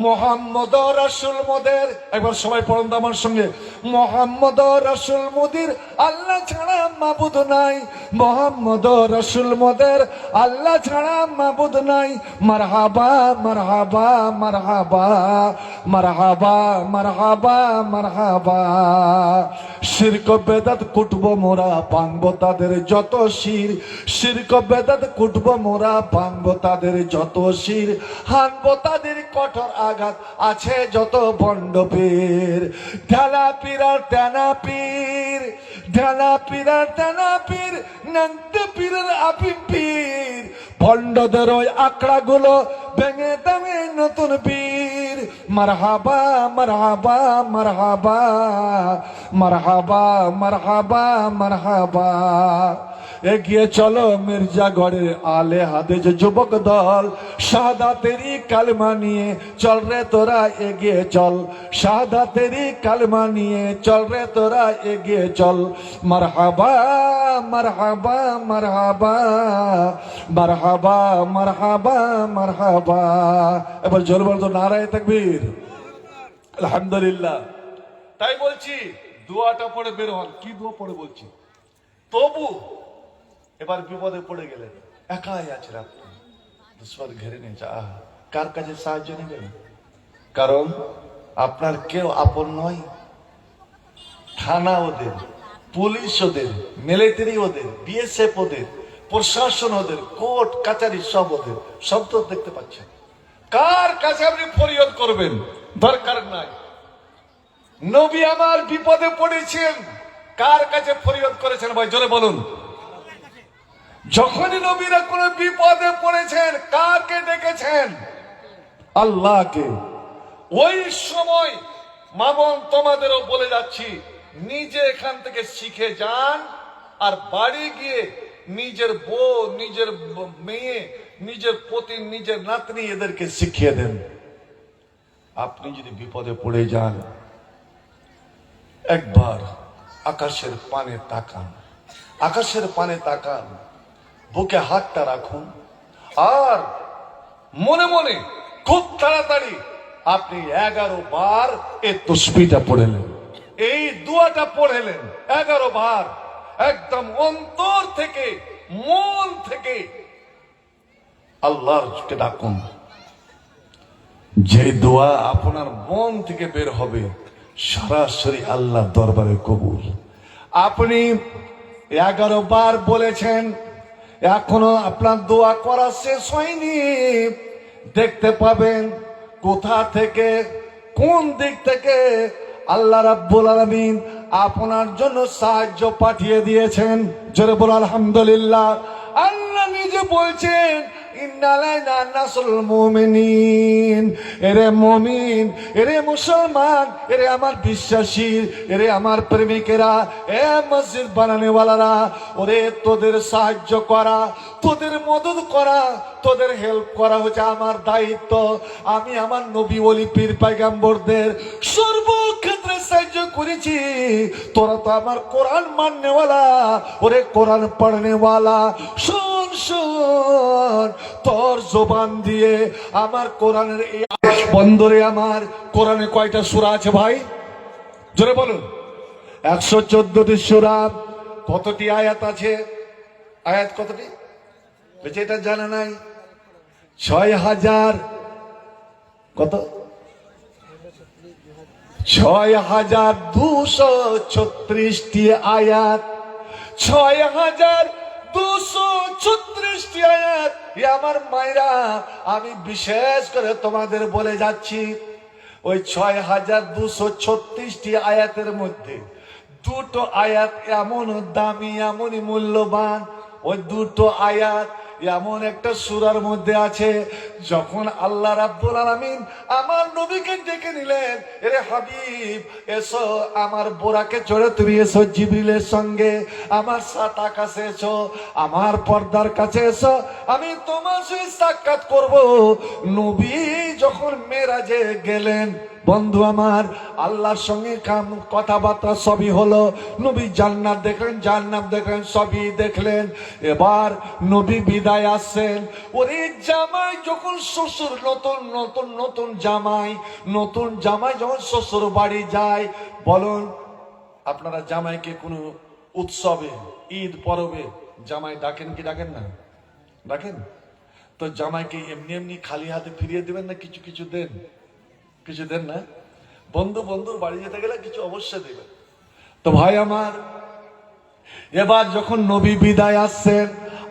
মোহাম্মদ রাসূল মোদের, একবার সবাই পড়ুন তো আমার সঙ্গে, মোহাম্মদ রাসূল মোদের আল্লাহ ছাড়া মাবুদ নাই। মোহাম্মদ রাসূল মোদের আল্লাহ ছাড়া মাবুদ নাই। মারহাবা মারহাবা মারহাবা মারহাবা মারহাবা মারহাবা। শিরক বেদাত কুটব মোরা, ভাঙব তাদের যত শির। শিরক বেদাত কুটব মোরা, ভাঙব তাদের যত শির। হানব তাদের কঠোর আঘাত, আছে যত ভণ্ড পীর। ঢালা পীর আর টানা পীর, ঢালা পীর আর টানা পীর, নান্তে পীরের আপিম পীর। ভণ্ডদের ওই আঁকড়া গুলো ভেঙে দেবে নতুন পীর। মারহাবা মারহাবা মারহাবা মারহাবা মারহাবা মারহাবা। এগিয়ে চলো মির্জাগড়ের আলে হাদিস যুবক দল, শাহাদাতেরই কালমা নিয়ে চল রে তোরা এগিয়ে চল, শাহাদাতেরই কালমা নিয়ে চল রে তোরা এগিয়ে চল। মারহাবা মারহাবা মারহাবা মারহাবা মারহাবা মারহাবা। এবার জোর বলতো নারায়ে তাকবীর, আলহামদুলিল্লাহ। তাই বলছি দোয়াটা পড়ে বের হন। কি দোয়া পড়ে বলছি? তবু এবার বিপদে পড়ে গেলেন, একাই আছেন আপনি, দুশ্মন ঘেরে নিয়েছে, কার কাছে সাহায্য নেবেন? কারণ আপনার কেউ আপন নয়। থানা ওদের, পুলিশ ওদের, মিলিটারি ওদের, বিএসএফ ওদের, প্রশাসন ওদের, কোর্ট কাচারি সব ওদের, সব তো দেখতে পাচ্ছেন। কার কাছে আপনি ফরিয়াদ করবেন? দরকার নাই। নবী আমার বিপদে পড়েছেন, কার কাছে ফরিয়াদ করেছেন ভাই? জোরে বলুন। যখনই নবীরা কোন বিপদে পড়েছেন কাকে ডেকেছেন? আল্লাহকে। ওই সময় মামন তোমাদেরও বলে যাচ্ছি, নিজে এখান থেকে শিখে যান, আর বাড়ি গিয়ে নিজের বউ, নিজের মেয়ে, নিজের পতি, নিজের নাতনি এদেরকে শিখিয়ে দেন। আপনি যদি বিপদে পড়ে যান, একবার আকাশের পানে তাকান, আকাশের পানে তাকান, বুকে হাতটা রাখুন, আর মনে মনে খুব তাড়াতাড়ি আপনি 11 বার এই তসবিহটা পড়লেন, এই দোয়াটা পড়লেন 11 বার, একদম অন্তর থেকে, মন থেকে আল্লাহকে ডাকুন। যে দোয়া আপনার মন থেকে বের হবে সরাসরি আল্লাহর দরবারে কবুল। আপনি 11 বার বলেছেন, এখনো আপনার দোয়া করা শেষ হয়নি। দেখতে পাবেন কোথা থেকে, কোন দিক থেকে আল্লাহ রাব্বুল আলামিন আপনার জন্য সাহায্য পাঠিয়ে দিয়েছেন। জোরে বল আলহামদুলিল্লাহ। আল্লাহ নিজে বলছেন, এরে মুমিন, এরে মুসলমান, এরে আমার বিশ্বাসী, এরে আমার প্রেমিকেরা, এ মসজিদ বানানেওয়ালারা, ওরে তোদের সাহায্য করা, তোদের মদদ করা, তোদের হেল্প করা হচ্ছে আমার দায়িত্ব। আমি আমার নবী ওলি পীর পয়গম্বরদের সর্বক্ষেত্রে সাহায্য করেছি। তোরা তো আমার কোরআন মাননেওয়ালা, ওরে কোরআন পড়নেওয়ালা, শোন শোন, তোর জবান দিয়ে আমার কোরআনের এই বন্দরে, আমার কোরআনে কয়টা সূরা আছে ভাই? জোরে বলুন। 114টি সূরা। কতটি আয়াত আছে? আয়াত কতটি? বেঁচে এটা জানা নাই? 6000 কত? 6236টি আয়াত। 6236টি আয়াত। আমার মায়েরা, আমি বিশেষ করে তোমাদের বলে যাচ্ছি, ওই 6236টি আয়াতের মধ্যে দুটো আয়াত এমন দামি, এমনই মূল্যবান। ওই দুটো আয়াত এমন একটা সূরার মধ্যে আছে, যখন আল্লাহ রাব্বুল আলামিন আমার নবীকে ডেকে নিলেন, এরে হাবিব এসো, আমার বোরাকে চড়ে তুমি এসো জিবরিলের সঙ্গে, আমার সাথে কাছে এসো, আমার পর্দার কাছে এসো, আমি তোমার সাথে সাক্ষাৎ করব। নবী যখন মেরাজে গেলেন, বন্ধু আমার, আল্লাহর সঙ্গে কথাবার্তা সবই হলো। নবী জান্নাত দেখলেন, জান্নাত দেখলেন, সবই দেখলেন। এবার নবী বিদায় আসছেন। ওরে জামাই যখন শ্বশুর, নতুন নতুন নতুন জামাই, নতুন জামাই যখন শ্বশুর বাড়ি যায়, বলুন আপনারা জামাইকে কোনো উৎসবে, ঈদ পরবে জামাই ডাকেন কি ডাকেন না? ডাকেন তো। জামাইকে এমনি এমনি খালি হাতে ফিরিয়ে দেবেন না? কিছু কিছু দেন, কিছু দেন না? বন্ধুর বাড়ি যেতে গেলে কিছু অবশ্যই দেবেন। তো ভাই আমার, এবার যখন নবী বিদায় আসছেন,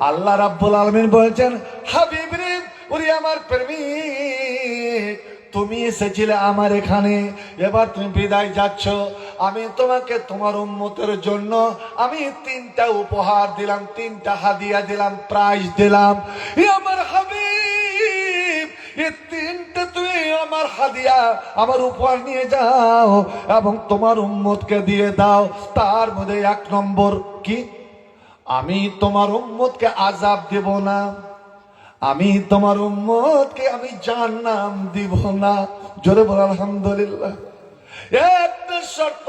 আল্লাহ রাব্বুল আলামিন বলছেন, হাবিব রে, ওরে আমার প্রেমিক, তুমি এসেছিলে আমার এখানে, এবার তুমি বিদায় যাচ্ছ। আমি তোমাকে তোমার উম্মতের জন্য আমি 3টা উপহার দিলাম, 3টা হাদিয়া দিলাম, প্রাইজ দিলাম। আমার হাবিব, এই 3টা তুমি আমার হাদিয়া, আমার উপহার নিয়ে যাও এবং তোমার উম্মতকে দিয়ে দাও। তার মধ্যে 1 নম্বর কি? আমি তোমার উম্মতকে আযাব দেব না, আমি তোমার উম্মতকে আমি জাহান্নাম দিব না। জোরে বল আলহামদুলিল্লাহ। একটা শর্ত,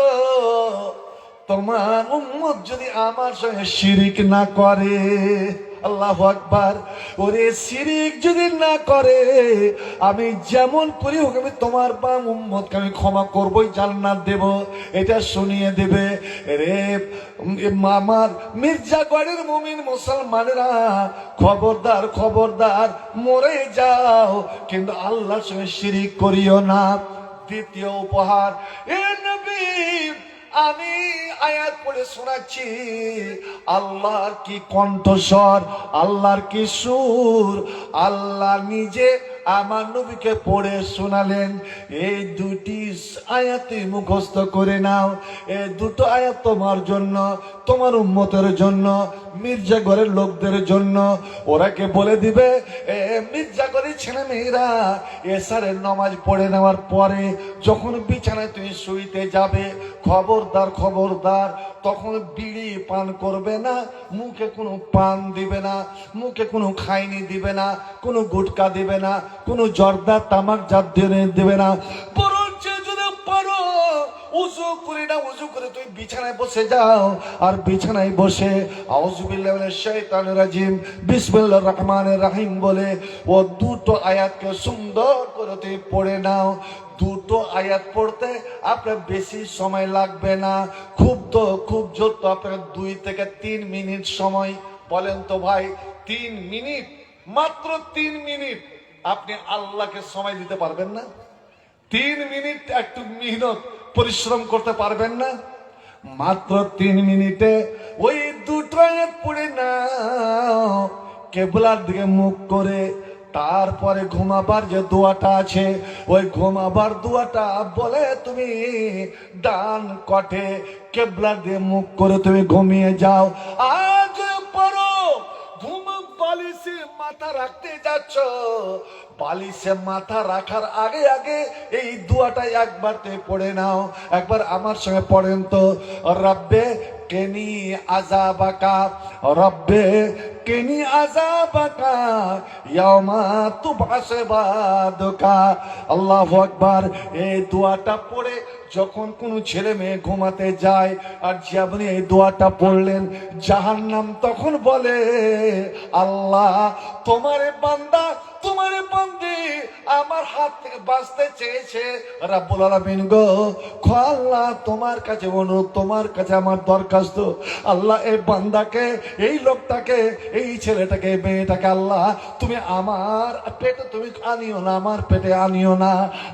তোমার উম্মত যদি আমার সঙ্গে শিরিক না করে। আল্লাহু আকবার। ওরে শিরিক যদি না করে, আমি যেমন করি হোক, আমি তোমার বা উম্মতকে আমি ক্ষমা করবই, জান্নাত দেব। এটা শুনিয়ে দেবে। রে আমার মির্জাগড়ের মুমিন মুসলমানেরা, খবরদার খবরদার, মরে যাও কিন্তু আল্লাহর সঙ্গে শিরিক করিও না। দ্বিতীয় উপহার, এ নবী আমি আয়াত পড়ে শোনাচ্ছি, আল্লাহর কি কণ্ঠস্বর, আল্লাহর কি সুর। আল্লাহ নিজে আমার নবীকে পড়ে শোনালেন। এই 2টি আয়াতে মুখস্থ করে নাও। এই 2টো আয়াত তোমার জন্য, তোমার উম্মতের জন্য, মির্জাগরের লোকদের জন্য। ওরাকে বলে দিবে, মির্জাগরের ছেলে মেয়েরা এসারের নামাজ পড়ে নেওয়ার পরে যখন বিছানায় তুমি শুইতে যাবে, খবরদার খবরদার তখন বিড়ি পান করবে না, মুখে কোনো পান দিবে না, মুখে কোনো খাইনি দিবে না, কোনো গুটকা দিবে না, কোনো জর্দা তামাক জাত দিবে না। বরঞ্চ যদি পারো উজু করে না, উজু করে তুমি বিছানায় বসে যাও, আর বিছানায় বসে আউযুবিল্লাহি মিনাশ শাইতানির রাজিম বিসমিল্লাহির রহমানির রহিম বলে ও দুটো আয়াতকে সুন্দর করে তুমি পড়ে নাও। দুটো আয়াত পড়তে আপনার বেশি সময় লাগবে না, খুব জোর তো আপনার 2 থেকে 3 মিনিট সময়। বলেন তো ভাই, 3 মিনিট, মাত্র 3 মিনিট আপনি আল্লাহকে সময় দিতে পারবেন না? 3 মিনিট একটু মেহনত পরিশ্রম করতে পারবেন না? মাত্র 3 মিনিটে ওই দুটো আয়াত পড়ে নাও, কেবলার দিকে মুখ করে। তারপরে ঘুমাবার যে দোয়াটা আছে, ওই ঘুমাবার দোয়াটা বলে তুমি ডান কটে কেবলার দিয়ে মুখ করে তুমি ঘুমিয়ে যাও। আজ পড়ো, ঘুম বালিশে মাথা রাখতে যাচ্ছ, বালিশে মাথা রাখার আগে আগে এই দোয়াটা একবার তুমি পড়ে নাও। একবার আমার সঙ্গে পড়েন তো, রব্বে কেনি আযাবাকা, রব্বে কেনি আযাবাকা ইয়াওমা তুবআস বাদকা। আল্লাহু আকবার। এই দোয়াটা পড়ে যখন কোনো ছেলে মেয়ে ঘুমাতে যায়, আর যেমনি এই দোয়াটা পড়লেন, জাহান্নাম তখন বলে, আল্লাহ তোমার বান্দা, তোমার বান্দি আমার হাত থেকে বাঁচতে চেয়েছে, রাব্বুল আলামিন গো, আল্লাহ তোমার কাছে অনুরোধ, তোমার কাছে আমার দরখাস্ত, আল্লাহ এই বান্দাকে, এই লোকটাকে, এই ছেলেটাকে, এই মেয়েটাকে আল্লাহ তুমি আমার পেটে তুমি আনিও না, আমার পেটে আনিও না,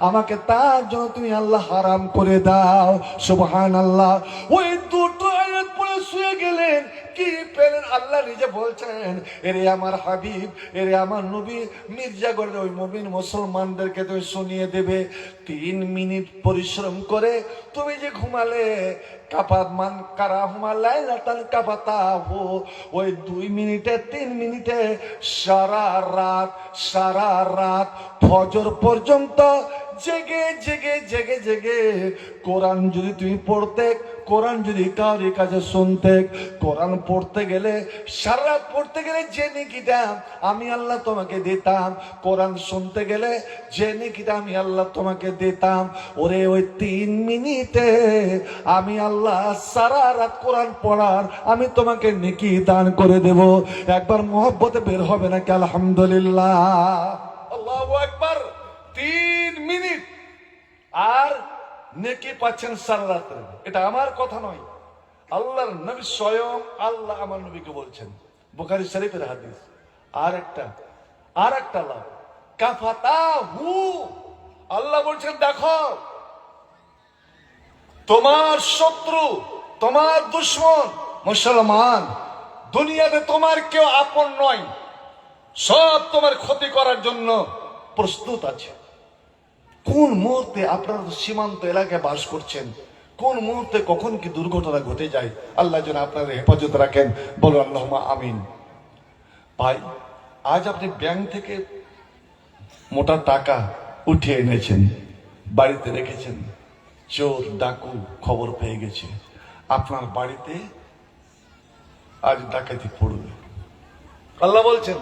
আমাকে তার জন্য তুমি আল্লাহ হারাম করে দাও। সুবহানাল্লাহ। ওই দুটো আয়াত পড়ে শুয়ে গেলেন, কি পেলেন? আল্লাহ নিজে বলছেন, এরে আমার হাবিব, এরে আমার নবী, মির্জাগরের ওই মুমিন মুসলমানদেরকে তুমি শুনিয়ে দেবে, 3 মিনিট পরিশ্রম করে তুমি যে ঘুমালে, কাফাত মান কারাহুমা লাইলাতান কাফাতাহু, ওই 2 মিনিটে 3 মিনিটে সারা রাত ফজর পর্যন্ত জেগে জেগে জেগে জেগে কোরআন যদি তুমি পড়তে, কোরআন যদি কারোর কাছে শুনতে, কোরআন পড়তে গেলে, সারা রাত পড়তে গেলে যে নেকিটা আমি আল্লাহ তোমাকে দিতাম, কোরআন শুনতে গেলে যে নেকিটা আমি আল্লাহ তোমাকে দিতাম, ওরে ওই 3 মিনিটে আমি আল্লাহ সারা রাত কোরআন পড়ার আমি তোমাকে নেকি দান করে দেব। একবার মহব্বতে বের হবে নাকি আলহামদুলিল্লাহ? আল্লাহু আকবার। 3 মিনিট আর নেকি পাচ্ছেন সারা রাত্রে। এটা আমার কথা নয়, আল্লাহর নবী স্বয়ং আল্লাহ আমার নবীকে বলছেন, বুখারী শরীফের হাদিস। আর একটা লাভ, কাফাতাহু, আল্লাহ বলছেন দেখো, তোমার শত্রু, তোমার দুশমন মুসলমান, দুনিয়াতে তোমার কেউ আপন নয়, সব তোমার ক্ষতি করার জন্য প্রস্তুত আছে। কোন মুহূর্তে আপনারা সীমান্ত এলাকায় বাস করছেন, কোন মুহূর্তে কখন কি দুর্ঘটনা ঘটে যায়, আল্লাহ যেন আপনার হেফাজত রাখেন। বলো আল্লাহুম্মা আমিন। ভাই, আজ আপনি ব্যাংক থেকে মোটা টাকা উঠিয়ে এনেছেন, বাড়িতে রেখেছেন, চোর ডাকু খবর পেয়ে গেছে, আপনার বাড়িতে আজ ডাকাতি পড়বে। আল্লাহ বলছেন,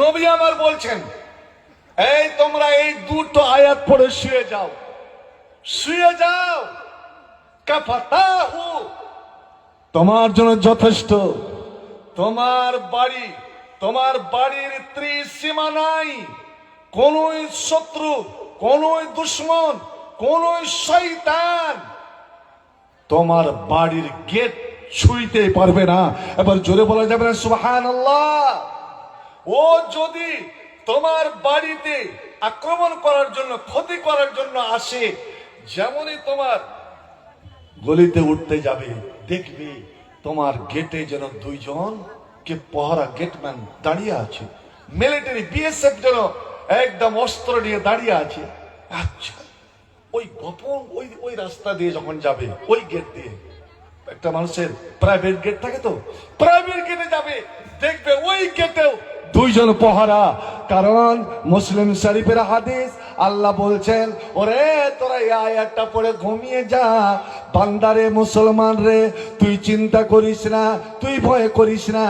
নবী আমার বলছেন, এই তোমরা এই দুটো আয়াত পড়ে শুয়ে যাও, শুয়ে যাও। কাফাতাহু, তোমার জন্য যথেষ্ট। তোমার বাড়ি, তোমার বাড়ির ত্রিসীমা নাই, কোন শত্রু, কোন দুশমন, কোন শয়তান তোমার বাড়ির গেট ছুঁইতে পারবে না। এবার জোরে বলা যাবে না সুবহানাল্লাহ? ও যদি তোমার বাড়িতে আক্রমণ করার জন্য, ক্ষতি করার জন্য আসে, যেমনই তোমার গলিতে উঠতে যাবে, দেখবে তোমার গেটে যেন 2 জন কে পহরা, গেটম্যান দাঁড়িয়ে আছে, মিলিটারি বিএসএফ যেন একদম অস্ত্র নিয়ে দাঁড়িয়ে আছে। আচ্ছা, ওই গোপন ওই রাস্তা দিয়ে যখন যাবে, ওই গেট দিয়ে, একটা মানুষের প্রাইভেট গেট থাকে, তো প্রাইভেট গেটে যাবে, দেখবে ওই গেটেও দুইজন পহারা। কারণ মুসলিম শরীফের হাদিস, আল্লাহ বলছেন, ওরে তোরা এই আয়াতটা পড়ে ঘুমিয়ে যা। বান্দারে মুসলমান রে, তুই চিন্তা করিস না, তুই ভয় করিস না,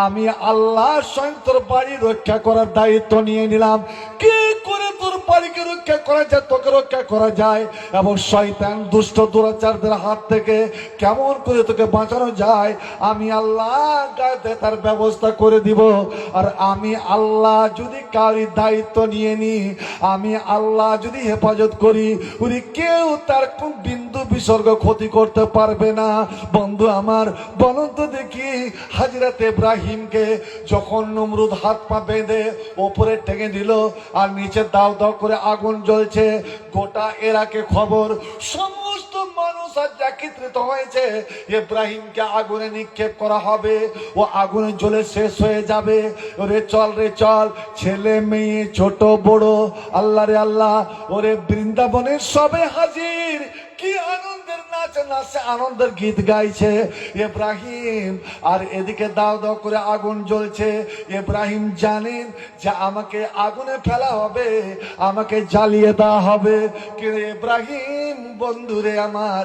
আমি আল্লাহ স্বয়ং তোর বাড়ি রক্ষা করার দায়িত্ব নিয়ে নিলাম। কি করে তোর বাড়িকে রক্ষা করা যায়, তোকে রক্ষা করা যায়, এবং শয়তান দুষ্ট দুরাচারদের হাত থেকে কেমন করে তোকে বাঁচানো যায়, আমি আল্লাহ গায়ে তার ব্যবস্থা করে দিব। আর আমি আল্লাহ যদি কারি দায়িত্ব নিয়ে নি, আমি আল্লাহ যদি হেফাজত করি, উনি কেউ তার কোন বিন্দু বিসর্গ ক্ষতি করতে পারবে না। বন্ধু আমার, বলুন তো দেখি, হযরত ইব্রাহিমকে যখন নমরুদ হাত পা বেঁধে ওপরে টেনে দিল, আর নিচে দাও দাও করে আগুন জ্বলছে, গোটা এলাকে খবর, সমস্ত মানুষ আজ একত্রিত হয়েছে, ইব্রাহিমকে আগুনে নিক্ষেপ করা হবে, ও আগুনে জ্বলে শেষ হয়ে যাবে। ওরে চল রে চল, ছেলে মেয়ে ছোট বড়, আল্লাহ রে আল্লাহ, ওরে বৃন্দাবনের সবে হাজির। কি আনন্দের নাচ নাচে, আনন্দের গীত গাইছে ইব্রাহিম, আর এদিকে দাও দাও করে আগুন জ্বলছে। ইব্রাহিম জানেন যে আমাকে আগুনে ফেলা হবে, আমাকে জ্বালিয়ে দেওয়া হবে। কিন্তু ইব্রাহিম বন্ধুরে আমার,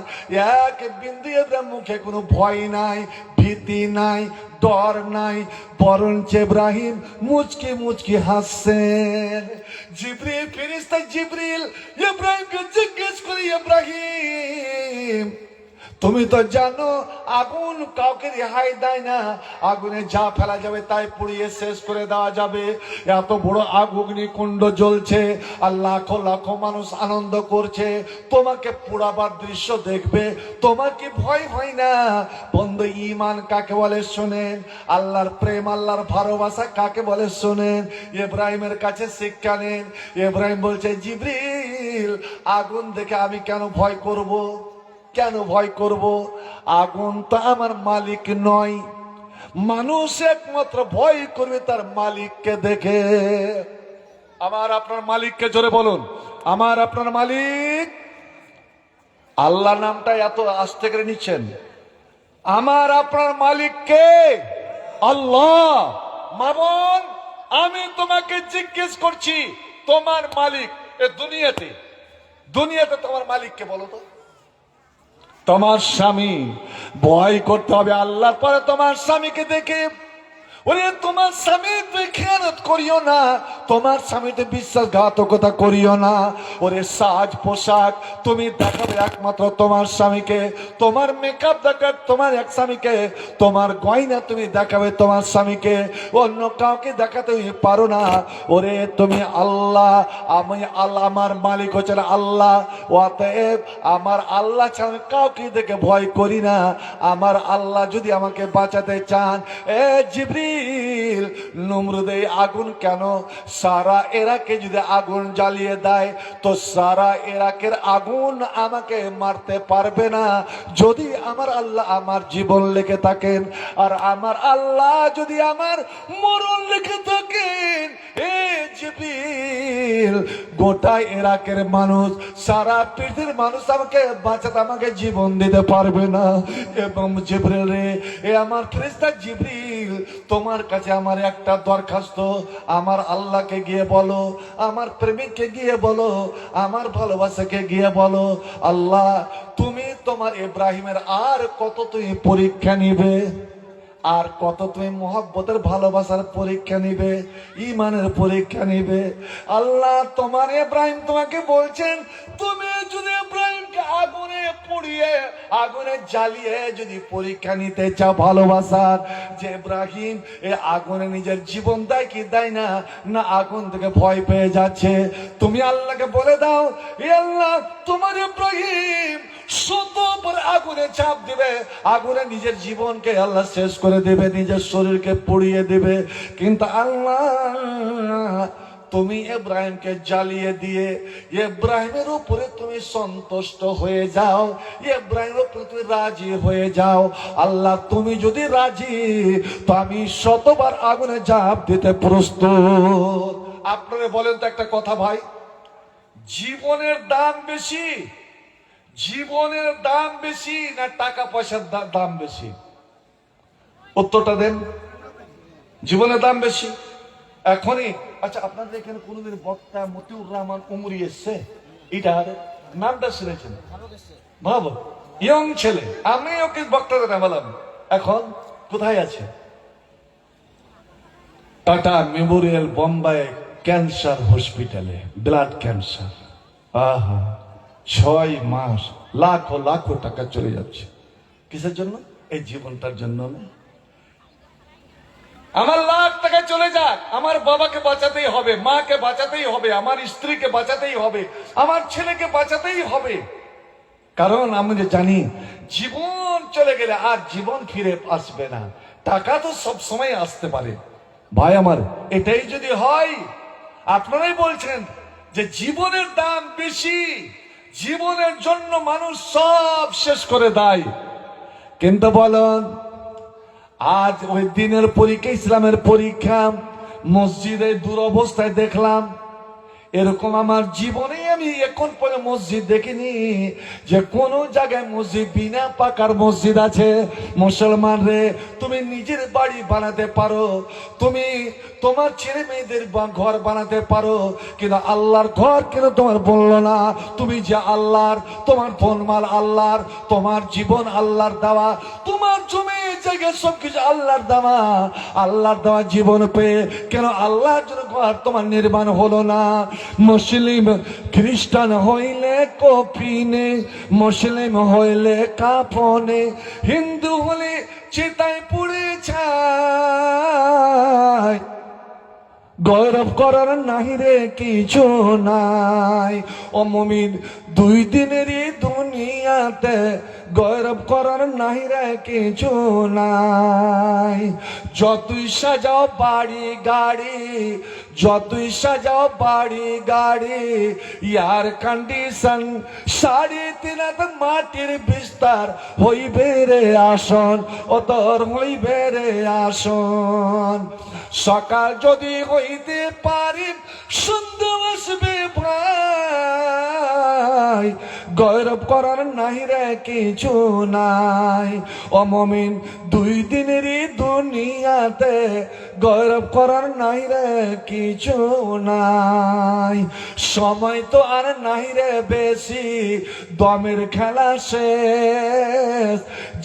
এক বিন্দু ইব্রাহিম মুখে কোনো ভয় নাই, ভীতি নাই, ডর নাই, বরঞ্চ ইব্রাহিম মুচকি মুচকি হাসছেন। জিবরিল ফেরেশতা জিবরিল ইব্রাহিমকে জিজ্ঞেস করে, ইব্রাহিম তুমি তো জানো আগুন কাউকে রেহাই দেয় না, আগুনে যা ফেলা যাবে তাই পুড়িয়ে শেষ করে দেওয়া যাবে। এত বড় অগ্নিকুণ্ড জ্বলছে, আর লাখো লাখো মানুষ আনন্দ করছে, তোমাকে পোড়াবার দৃশ্য দেখবে, তোমার কি ভয় হয় না? বন্ধু, ঈমান কাকে বলে শোনেন, আল্লাহর প্রেম, আল্লাহর ভালোবাসা কাকে বলে শোনেন। ইব্রাহিমের কাছে শিক্ষা নেন। ইব্রাহিম বলছে, জিবরিল আগুন দেখে আমি কেন ভয় করব? কেন ভয় করব? আগুন তো আমার মালিক নয়। মানুষ একমাত্র ভয় করবে তার মালিককে দেখে। আমার আপনার মালিককে জোরে বলুন, আমার আপনার মালিক। আল্লাহ নামটা এত আস্তে করে নিচ্ছেন। আমার আপনার মালিককে আল্লাহ। মামুন, আমি তোমাকে জিজ্ঞেস করছি, তোমার মালিক এ দুনিয়াতে, দুনিয়াতে তোমার মালিককে বলো তো। তোমার স্বামী, ভয় করতে হবে আল্লাহর পরে তোমার স্বামীকে দেখে। ওরে তোমার স্বামীকে খেয়ানত করিও না, তোমার স্বামীতে বিশ্বাসঘাতকতা করিও না। ওরে সাজ পোশাক তুমি দেখাবে একমাত্র তোমার স্বামীকে, তোমার মেকআপ দেখাবে তোমার এক স্বামীকে, তোমার গয়না তুমি দেখাবে তোমার স্বামীকে, অন্য কাউকে দেখাতে তুমি পারো না। ওরে তুমি আল্লাহ, আমি আল্লাহ, আমার মালিক হচ্ছেন আল্লাহ, অতএব আমার আল্লাহ ছাড়া কাউকে দেখে ভয় করি না। আমার আল্লাহ যদি আমাকে বাঁচাতে চান, এ জিবরিল, নমরুদে আগুন কেন, সারা এরাকে যদি আগুন জ্বালিয়ে দেয় তো সারা এরাকের আগুন আমাকে মারতে পারবে না, যদি আমার আল্লাহ আমার জীবন লিখে থাকেন। আর আমার আল্লাহ যদি আমার মরণ লিখে থাকেন, এ জিবরিল, গোটা ইরাকের মানুষ, সারা পৃথিবীর মানুষ আমাকে বাঁচাতে, আমাকে জীবন দিতে পারবে না। এবং জিবরিল রে, এ আমার ফেরেশতা জিবরিল, তোমার কাছে আমার একটা দরখাস্ত, আমার আল্লাহকে গিয়ে বলো, আমার প্রেমিককে গিয়ে বলো, আমার ভালোবাসাকে গিয়ে বলো, আল্লাহ তুমি তোমার ইব্রাহিমের আর কত তুমি পরীক্ষা নিবে, আর কত তুমি মোহাব্বতের ভালোবাসার পরীক্ষা নিবে, ইমানের পরীক্ষা নিবে। আল্লাহ তোমার ইব্রাহিম তোমাকে বলছেন, তুমি যদি ইব্রাহিমকে আগুনে পুড়িয়ে, আগুনে জ্বালিয়ে যদি পরীক্ষা নিতে চাও ভালোবাসার, যে ইব্রাহিম এ আগুনে নিজের জীবন দেয় কি দেয় না, না আগুন থেকে ভয় পেয়ে যাচ্ছে, তুমি আল্লাহকে বলে দাও, এ আল্লাহ তোমার ইব্রাহিম শতবার আগুনে চাপ দিবে, আগুনে নিজের জীবনকে আল্লাহ শেষ করে দেবে, নিজের শরীরকে পুড়িয়ে দেবে, কিন্তু আল্লাহ তুমি ইব্রাহিমকে জ্বালিয়ে দিয়ে ইব্রাহিমের উপরে তুমি সন্তুষ্ট হয়ে যাও, ইব্রাহিমের উপরে তুমি রাজি হয়ে যাও। আল্লাহ তুমি যদি রাজি, তো আমি শতবার আগুনে ঝাঁপ দিতে প্রস্তুত। আপনারা বলেন তো একটা কথা ভাই, জীবনের দাম বেশি, জীবনের দাম বেশি না টাকা পয়সার দাম বেশি? উত্তরটা দেন। জীবনের দাম বেশি। এখনই আচ্ছা, আপনাদের এখানে কোনোদিন বক্তা মতিউর রহমান উমরি এসছে? এটা নামটা শুনেছেন? ভাবো, ইয়ং ছেলে, আমি ওকে বক্তাদের নামালাম, এখন কোথায় আছে? টাটা মেমোরিয়াল বোম্বাই ক্যান্সার হসপিটালে, ব্লাড ক্যান্সার। আহা, 6 মাস, লাখো লাখো টাকা চলে যাচ্ছে। কিসের জন্য? এই জীবনটার জন্য না। আমার লাখ টাকা চলে যাক, আমার বাবাকে বাঁচাতেই হবে, মাকে বাঁচাতেই হবে, আমার স্ত্রীকে বাঁচাতেই হবে, আমার ছেলেকে বাঁচাতেই হবে। কারণ আমি যে জানি জীবন চলে গেলে আর জীবন ফিরে আসবে না। টাকা তো সব সময় আসতে পারে। ভাই আমার, এটাই যদি হয়, আপনারাই বলছেন যে জীবনের দাম বেশি, জীবনের জন্য মানুষ সব শেষ করে দেয়। কিন্তু বলুন, আজ ওই দিনের পরীক্ষা, ইসলামের পরীক্ষা, মসজিদে দুরবস্থায় দেখলাম। এরকম আমার জীবনে আমি এখন পর্যন্ত মসজিদ দেখিনি যে কোন জায়গায় মসজিদ বিনা পাকার মসজিদ আছে। মুসলমান রে, তুমি নিজের বাড়ি বানাতে পারো, তুমি তোমার ছেলে মেয়েদের ঘর বানাতে পারো, কিন্তু আল্লাহর ঘর কেন তোমার বললো না? তুমি যে আল্লাহর, তোমার বনমাল আল্লাহর, তোমার জীবন আল্লাহর দেওয়া, তোমার জমি জায়গা সবকিছু আল্লাহর দেওয়া, আল্লাহর দেওয়া জীবন পেয়ে কেন আল্লাহর জন্য ঘর তোমার নির্মাণ হলো না? মুসলিম খ্রিস্টান হইলে কফিনে, মুসলিম হইলে কাফনে, হিন্দু হলে চিতায় পুড়ে ছাই। গৌরব করার নাহি রে কিছু নাই। ও মুমিন, 2 দিনেরই দুনিয়াতে গৌরব করার নাহি রে কিছু নাই। যতই সাজাও বাড়ি গাড়ি, যতই সাজাও বাড়ি গাড়ি, এয়ার কন্ডিশন 3.5 হাত মাটির বিস্তার, হইবে রে আসন, ও তোর হইবে রে আসন। সকাল যদি হইতে পারি, সন্ধ্যা আসবে ভাই। গৌরব করার নাহি রে কিছু নাই। ও মুমিন, 2 দিনেরই দুনিয়াতে গৌরব করার নাই রে কিছু নাই। সময় তো আর নাই রে বেশি, দমের খেলা শেষ।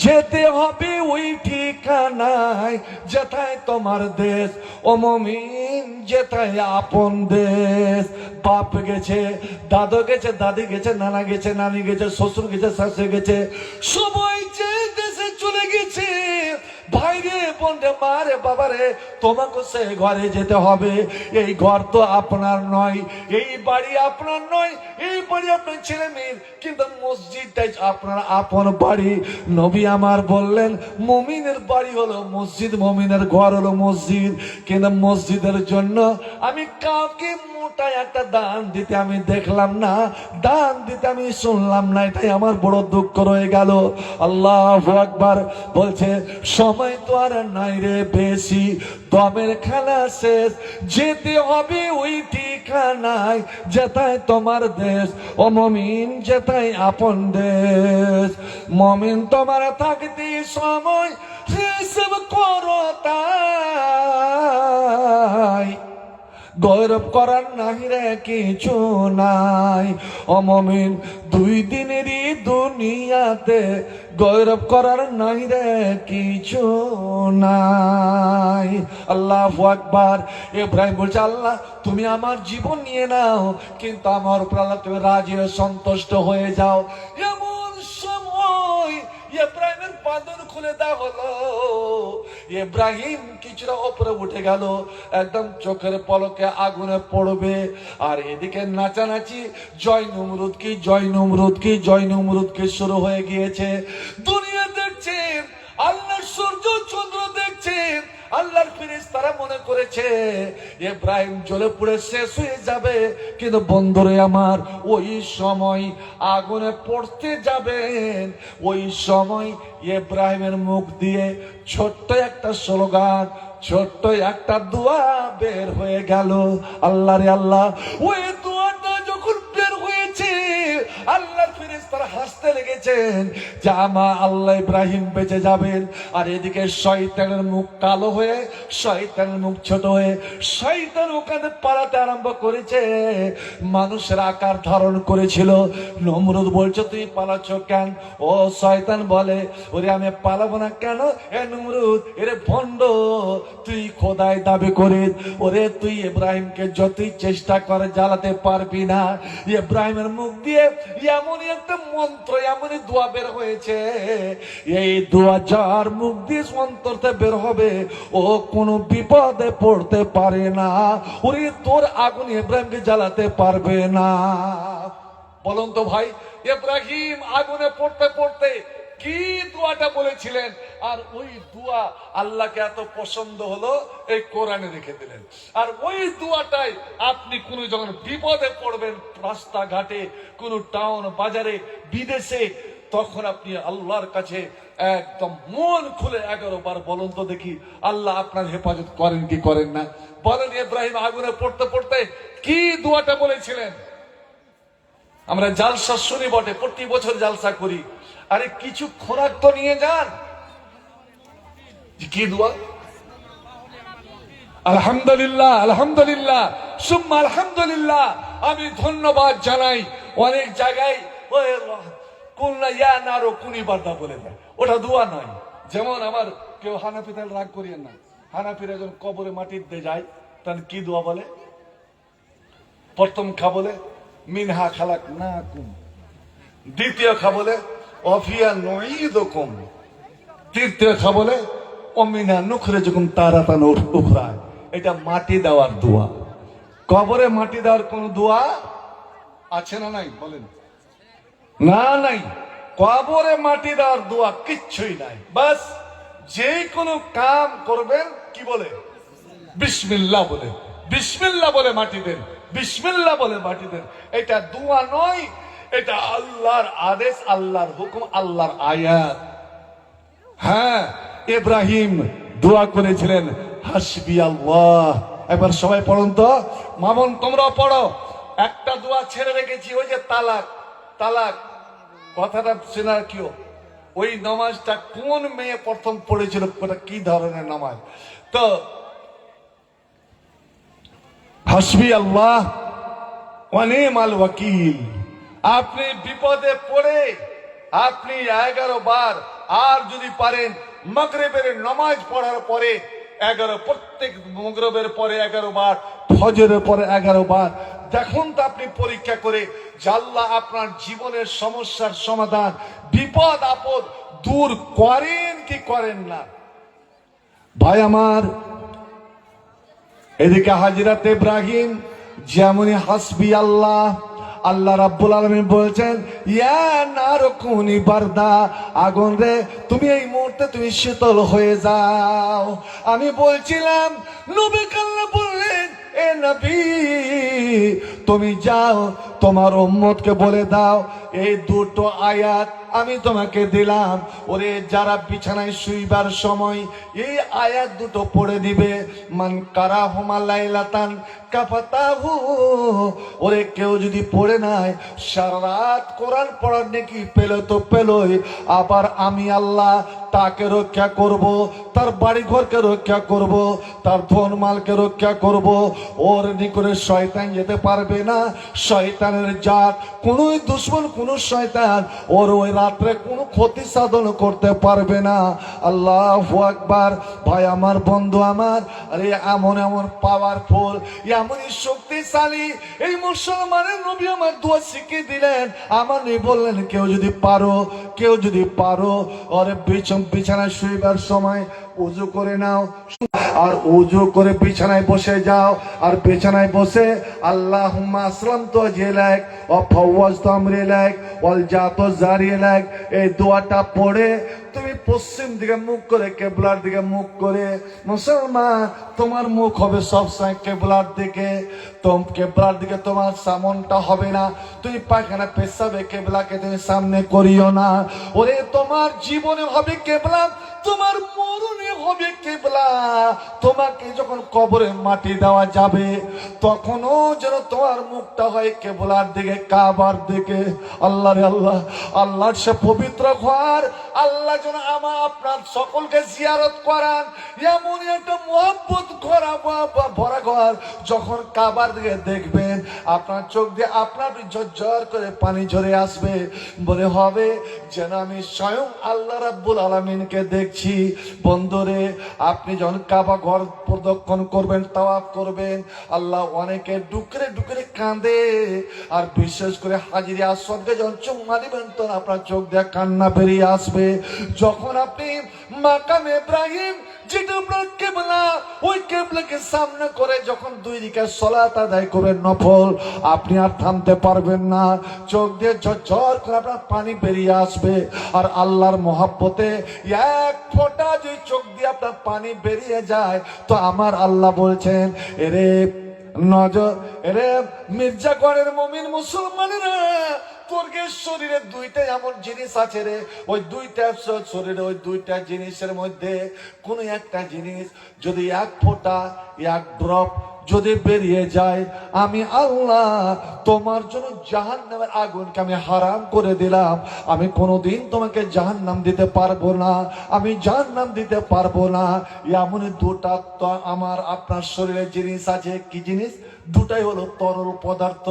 যেতে হবে ওই ঠিকানায় যেথায় তোমার দেশ। ও মুমিন, যেথায় আপন দেশ। বাপ গেছে, দাদু গেছে, দাদি গেছে, নানা গেছে, নানি গেছে, শ্বশুর গেছে, শাশুড়ি গেছে, সবাই যে দেশে চলে গেছে। ভাইরে, বোনরে, মারে, বাবারে, তোমাকে সে ঘরে যেতে হবে। এই ঘর তো আপনার নয়, এই বাড়ি আপনার নয়, এই বাড়ি আপনার ছেলে মেয়ের, কিন্তু মসজিদটাই আপনার আপন বাড়ি। নবী আমার বললেন, মুমিনের বাড়ি হলো মসজিদ, মুমিনের ঘর হলো মসজিদ। কিন্তু মসজিদের জন্য আমি কাউকে মোটা একটা দান দিতে আমি দেখলাম না, দান দিতে আমি শুনলাম না। এটাই আমার বড় দুঃখ রয়ে গেল। আল্লাহু আকবার। বলছে, সময় তো আর নাই রে বেশি, দমের খেলা শেষ। যেতে হবে ওই ঠিকানায় যেথায় তোমার দেশ। ও মুমিন, যেথায় আপন দেশ। মুমিন, তোমার থাকতে সময় হিসাব করো তাই। গৌরব করার নাহি রে কিছু নাই। ও মুমিন, 2 দিনেরই দুনিয়াতে গৌরব করার নাহি রে কিছু নাই। আল্লাহু আকবার। ইব্রাহিম বলছে, আল্লাহ তুমি আমার জীবন নিয়ে নাও, কিন্তু আমার উপর আল্লাহ তুমি রাজি ও সন্তুষ্ট হয়ে যাও। এমন সময় ইব্রাহিমের বাঁধন খুলে দেওয়া হলো। ইব্রাহিম কিছুটা উপরে উঠে গেল, একদম চোখের পলকে আগুনে পড়বে। আর এদিকে নাচানাচি, জয় নমরুদ কি, জয় নমরুদ কি, জয় নমরুদ কি শুরু হয়ে গিয়েছে। দুনিয়া দেখছেন, আল্লাহর সূর্য চন্দ্র দেখছেন, আল্লাহর ফেরেশতারা মনে করেছে ইব্রাহিম জ্বলে পুড়ে শেষ হয়ে যাবে। কিন্তু বন্ধুরে আমার, ওই সময় আগুনে পড়তে যাবেন, ওই সময় ইব্রাহিমের মুখ দিয়ে ছোট্ট একটা স্লোগান, ছোট্ট একটা দোয়া বের হয়ে গেল। আল্লাহ রে আল্লাহ, ওই দোয়াটা যখন বের হয়েছে, আল্লাহর ফেরেশতারা হাসতে কাঁদতে লেগেছেন যে আমার আল্লাহ ইব্রাহিম বেঁচে যাবেন। আর এদিকে শয়তানের মুখ কালো হয়ে, শয়তানের মুখ ছোট হয়ে, শয়তান ওখানে পালাতে আরম্ভ করেছে। মানুষের আকার ধারণ করেছিল। নমরুদ বলছে তুই পালাচ্ছ কেন? ও শয়তান বলে ওরে আমি পালাবো না কেন? এ নমরুদ এরে ভণ্ড, তুই খোদায় দাবি করিস, ওরে তুই ইব্রাহিমকে যতই চেষ্টা করে জ্বালাতে পারবি না। ইব্রাহিমের মুখ দিয়ে এমনই একটা মন্ত্র, এমনই দোয়া বের হয়েছে, এই দোয়া যার মুখ দিয়ে অন্তরতে বের হবে ও কোনো বিপদে পড়তে পারে না। ওরে তোর আগুন ইব্রাহিমকে জ্বালাতে পারবে না। বলুন তো ভাই, ইব্রাহিম আগুনে পড়তে পড়তে কি দোয়াটা বলেছিলেন? আর ওই দোয়া আল্লাহকে এত পছন্দ হলো এই কোরআনে রেখে দিলেন। আর ওই দোয়াটাই আপনি কোন যখন বিপদে পড়বেন, রাস্তাঘাটে, কোন টাউন বাজারে, বিদেশে, তখন আপনি আল্লাহর কাছে একদম মন খুলে 11 বার বলুন তো দেখি, আল্লাহ আপনার হেফাজত করেন কি করেন না? বলেন ইব্রাহিম আগুনে পড়তে পড়তে কি দোয়াটা বলেছিলেন? আমরা জালসা শুনি বটে, প্রতি বছর জালসা করি, আরে কিছু খোরাক তো নিয়ে যান। কি দোয়া? আলহামদুলিল্লাহ, আলহামদুলিল্লাহ, সুম্মা আলহামদুলিল্লাহ। আমি ধন্যবাদ জানাই। অনেক জায়গায় ওই কুল্লা ইয়া নারো কুনি বার্দা বলে দেয়, ওটা দোয়া নয়। যেমন আমার কেউ হানাফিতে রাগ করিয়েন না, হানাফিরা যখন কবরে মাটি দিয়ে যায় তখন কি দোয়া বলে? প্রথম খা বলে মিনহা খালাক না কুম, দ্বিতীয় খা বলে অফিয়া নুঈদুকুম, তৃতীয় খা বলে অমিনা নুখরিজুকুম তারাতান উখরা। এটা মাটি দেওয়ার দোয়া। কবরে মাটি দেওয়ার কোন দোয়া আছে না নাই? বলেন না, নাই। কবরে মাটি দেওয়ার দোয়া কিচ্ছুই নাই। বাস যে কোনো কাম করবেন কি বলে? বিসমিল্লাহ বলে, বিসমিল্লাহ বলে মাটি দেন, বিসমিল্লাহ বলে মাটি দেন। এটা দোয়া নয়, এটা আল্লাহর আদেশ, আল্লাহর হুকুম, আল্লাহর আয়াত। হ্যাঁ, ইব্রাহিম দোয়া করেছিলেন হাসবি আল্লাহ। একবার সবাই পড়ুন তো, মামুন তোমরাও পড়ো। একটা দোয়া ছেড়ে রেখেছি, ওই যে তালাক, তালাক কথাটা চেনার কেউ? ওই নামাজটা কোন মেয়ে প্রথম পড়েছিল, কি ধরনের নামাজ? তো হাসবি আল্লাহ ওয়া নি'মাল ওয়াকিল। আপনি বিপদে পড়ে আপনি 11 বার, আর যদি পারেন মাগরিবের নামাজ পড়ার পরে 11, প্রত্যেক মাগরিবের পরে 11 বার, ফজরের পরে 11 বার, দেখুন তো আপনি পরীক্ষা করে যে আল্লাহ আপনার জীবনের সমস্যার সমাধান, বিপদ আপদ দূর করেন কি করেন না। ভাই আমার, এদিকে হাজরত ইব্রাহিম যেমনই হাসবি আল্লাহ, আল্লাহ রাব্বুল আলামিন বলছেন ইয়া নারু কুনি বারদা, আগুন রে তুমি এই মুহূর্তে তুমি শীতল হয়ে যাও। আমি বলছিলাম নবী কাল্লা বললেন এ নবী তুমি যাও তোমার উম্মতকে বলে দাও এই দুটো আয়াত আমি তোমাকে দিলাম, ওরে যারা বিছানায় শুইবার সময় এই আয়াত দুটো পড়ে দিবে। মান কারাহুমা লাইলাতান কাফাতাহু, ওরে কেউ যদি পড়ে নাই সারা রাত কোরআন পড়ার নাকি পেলে তো পেলই, আবার আমি আল্লাহ তাকে রক্ষা করব, তার বাড়ি ঘরকে রক্ষা করব, তার ধন মালকে রক্ষা করব, ওর নিকটে শয়তান যেতে পারবে না। শয়তানের জাত কোন দুশ্মন, কোন শয়তান ওর ওই রাত্রে কোনো ক্ষতি সাধন করতে পারবে না। আল্লাহু আকবার। ভাই আমার, বন্ধু আমার, আরে এমন এমন পাওয়ারফুল, এমনই শক্তিশালী এই মুসলমানের নবী আমার দোয়া শিখিয়ে দিলেন। আমার নবী বললেন কেউ যদি পারো, কেউ যদি পারো, ওরে বিছানায় শুইবার সময় উজু করে নাও, আর উজু করে বিছানায় বসে যাও, আর বিছানায় বসে আল্লাহুম্মা আসলামতু ওয়াজহিলাক ওয়া ফাওয়াজতু আমরি লাক ওয়াল জাতু জারি লাক এই দোয়াটা পড়ে তুমি পশ্চিম দিকে মুখ করে, কেবলার দিকে মুখ করে, মুসলমান তোমার মুখ হবে সবসময় কেবলার দিকে। কেবলার দিকে তোমার সামনটা হবে না। তুমি পায়খানা পেশাবে, কেবলাকে তুমি সামনে করিও না। ওরে তোমার জীবনে হবে কেবলা, তোমার মরণে হবে কেবলা। তোমাকে যখন কবরে মাটি দেওয়া যাবে তখনও যেন তোমার মুখটা হয় কেবলার দিকে, কাবার দিকে। আল্লাহ রে আল্লাহ, আল্লাহর সে পবিত্র ঘর, আল্লাহ যেন আপনার সকলকে জিয়ারত করান। এমন একটা মোহাব্বত ভরা ঘর, যখন কাবার দিকে দেখবেন আপনার চোখ দিয়ে আপনার ঝরঝর করে পানি ঝরে আসবে। বলে হবে যেন আমি স্বয়ং আল্লাহ রাব্বুল আলামিনকে দেখছি। বন্ধুরে, আপনি যখন কাবা ঘর প্রদক্ষিণ করবেন, তাওয়াফ করবেন, আল্লাহ অনেকে ডুকরে ডুকরে কাঁদে। আর বিশেষ করে হাজিরে আসওয়াদকে যখন চুম্মা দিবেন তখন আপনার চোখ দিয়ে কান্না বেরিয়ে আসবে। যখন আপনি মাকামে ইব্রাহিম, যেটা আপনার কেবলা, ওই কেবলাকে সামনে করে যখন দুই দিকে সালাত আদায় করবেন নফল, আপনি আর থামতে পারবেন না। চোখ দিয়ে ঝরঝর করে আপনার পানি বেরিয়ে আসবে। আর আল্লাহর মহব্বতে এক ফোঁটা যদি চোখ দিয়ে আপনার পানি বেরিয়ে যায়, তো আমার আল্লাহ বলছেন, এরে নজর, এরে মির্জাগড়ের মুমিন মুসলমানেরা, তোর শরীরে দুইটা এমন জিনিস আছে রে, ওই দুইটা শরীরে ওই দুইটা জিনিসের মধ্যে কোন একটা জিনিস যদি এক ফোঁটা, এক ড্রপ যদি বেরিয়ে যায়, আমি আল্লাহ তোমার জন্য জাহান্নামের আগুনকে আমি হারাম করে দিলাম। আমি কোনোদিন তোমাকে জাহান্নাম দিতে পারবো না, আমি জাহান্নাম দিতে পারবো না। এমন দুটা তো আমার আপনার শরীরে জিনিস আছে। কি জিনিস? দুটাই হলো তরল পদার্থ,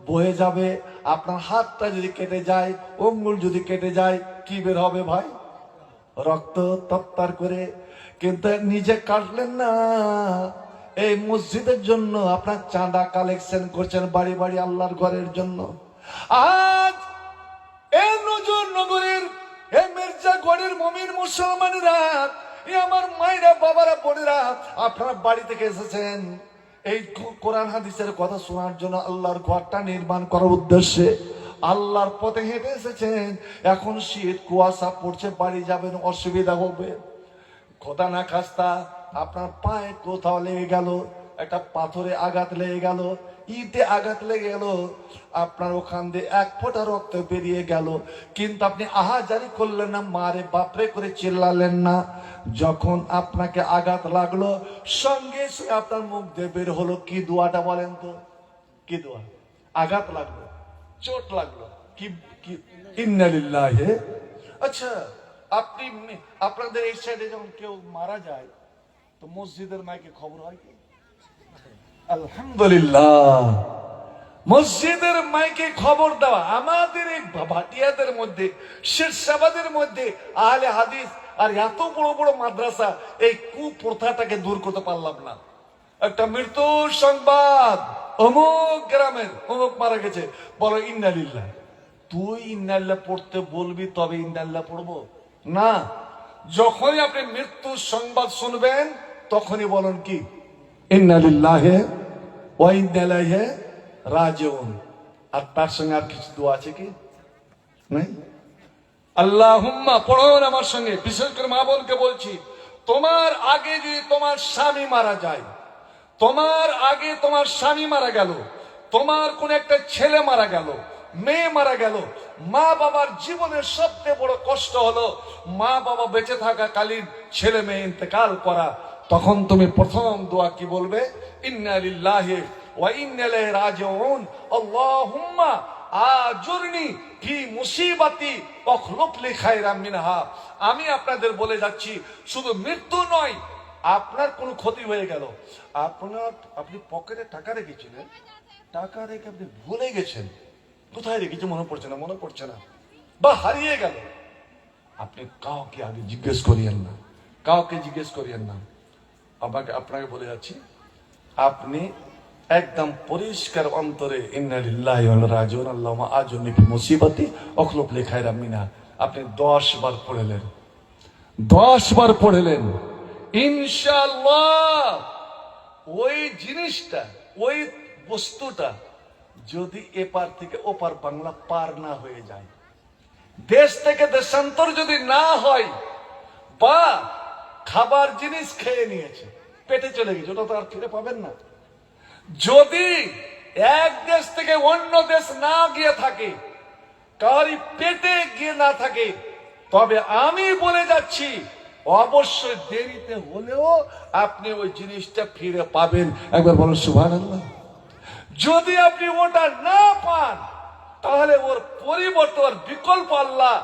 বয়ে যাবে। আপনার হাতটা যদি কেটে যায়, আঙ্গুল যদি কেটে যায়, কি বের হবে ভাই? রক্ত তত্তার করে। কিন্তু নিজে কাটলেন না, এই মসজিদের জন্য আপনার চাঁদা কালেকশন করছেন বাড়ি বাড়ি আল্লাহর ঘরের জন্য। আজ এই নজরনগরের এই মির্জাগড়ের মুমিন মুসলমানেরা, আমার মায়েরা, বাবারা, বোনেরা, আপনারা বাড়ি থেকে এসেছেন এই কোরআন হাদিসের কথা শোনার জন্য, আল্লাহর ঘরটা নির্মাণ করার উদ্দেশ্যে আল্লাহর পথে হেঁটে এসেছেন। এখন শীত, কুয়াশা পড়ছে, বাড়ি যাবেন, অসুবিধা হবে। খোদা না খাস্তা আপনার পায়ে কোথাও লেগে গেল, একটা পাথরে আঘাত লেগে গেল, ইটে আঘাত লেগে গেল, আপনার ওখান দিয়ে এক ফোঁটা রক্ত বেরিয়ে গেল, কিন্তু আপনি আহাজারি করলেন না, মারে বাপরে করে চিল্লালেন না। যখন আপনাকে আঘাত লাগলো, সঙ্গে সঙ্গে আপনার মুখ দিয়ে বের হলো কি দোয়াটা বলেন তো? কি দোয়া? আঘাত লাগলো, চোট লাগলো, কি কি ইন্না লিল্লাহি। আচ্ছা, আপনি আপনাদের এই সাইডে যখন কেউ মারা যায় তো মসজিদের মাইকে খবর হয় কি? আলহামদুলিল্লাহ, মসজিদের মাইকে খবর দেওয়া। আমাদের এই ভাটিয়াদের মধ্যে, শেরশাবাদের মধ্যে আহলে হাদিস আর এত বড় বড় মাদ্রাসা, এই কুপ্রথাটাকে দূর করতে পারলাম না। একটা মৃত্যুর সংবাদ, অমুক গ্রামের অমুক মারা গেছে, বলো ইন্না লিল্লাহ। তুই ইন্না লিল্লাহ পড়তে বলবি তবে ইন্না লিল্লাহ পড়বো না। যখনই আপনি মৃত্যুর সংবাদ শুনবেন তখনই বলেন কি? ইন্না লিল্লাহি ওয়া ইন্না ইলাইহি রাজিউন। আর তার সঙ্গে আর কিছু দোয়া আছে কি? নাই। আল্লাহুম্মা পড়ুন আমার সঙ্গে, বিশেষ করে মা বোনকে বলছি, তোমার আগে যদি তোমার স্বামী মারা যায়, তোমার আগে তোমার স্বামী মারা গেল, তোমার কোন একটা ছেলে মারা গেল, মেয়ে মারা গেল, মা বাবার জীবনের সবচেয়ে বড় কষ্ট হলো মা বাবা বেঁচে থাকাকালীন ছেলে মেয়ে ইন্তেকাল করা। তখন তুমি প্রথম দোয়া কি বলবে? ইন্না লিল্লাহি ওয়া ইন্না ইলাইহি রাজিউন। আল্লাহুম্মা আজুরনি ফি মুসিবাতি ওয়াখলুফ লি খায়রাম মিনহা। আমি আপনাদের বলে যাচ্ছি, শুধু মৃত্যু নয়, আপনার কোনো ক্ষতি হয়ে গেল, আপনি পকেটে টাকা রেখেছিলেন, টাকা রেখে আপনি ভুলে গেছেন, কোথায় রেখেছে মনে পড়ছে না, বা হারিয়ে গেল, আপনি কাউকে আগে জিজ্ঞেস করিয়েন না, কাউকে জিজ্ঞেস করিয়েন না। আপনাকে বলে যাচ্ছি, আপনি একদম পরিষ্কার অন্তরে ইন্না লিল্লাহি ওয়া ইন্না ইলাইহি রাজিউন আল্লাহুম্মা আজুরনি ফি মুসিবাতি ওয়াখলুফ লি খায়রাম মিনহা, আপনি 10 বার পড়লেন, 10 বার পড়লেন, ইনশাআল্লাহ ওই জিনিসটা, ওই বস্তুটা যদি এপার থেকে ওপার বাংলা পার না হয়ে যায়, দেশ থেকে দেশান্তর যদি না হয় বা খাবার জিনিস খেয়ে নিয়েছে, পেটে চলে গেছে, ওটা তো আর ফিরে পাবেন না। যদি এক দেশ থেকে অন্য দেশ না গিয়ে থাকে, কারি পেটে গিয়ে না থাকে, তবে আমি বলে যাচ্ছি অবশ্যই দেরিতে হলেও আপনি ওই জিনিসটা ফিরে পাবেন। একবার বলুন সুবহানাল্লাহ। যদি আপনি ওটা না পান, তাহলে ওর পরিবর্তে ওর বিকল্প আল্লাহ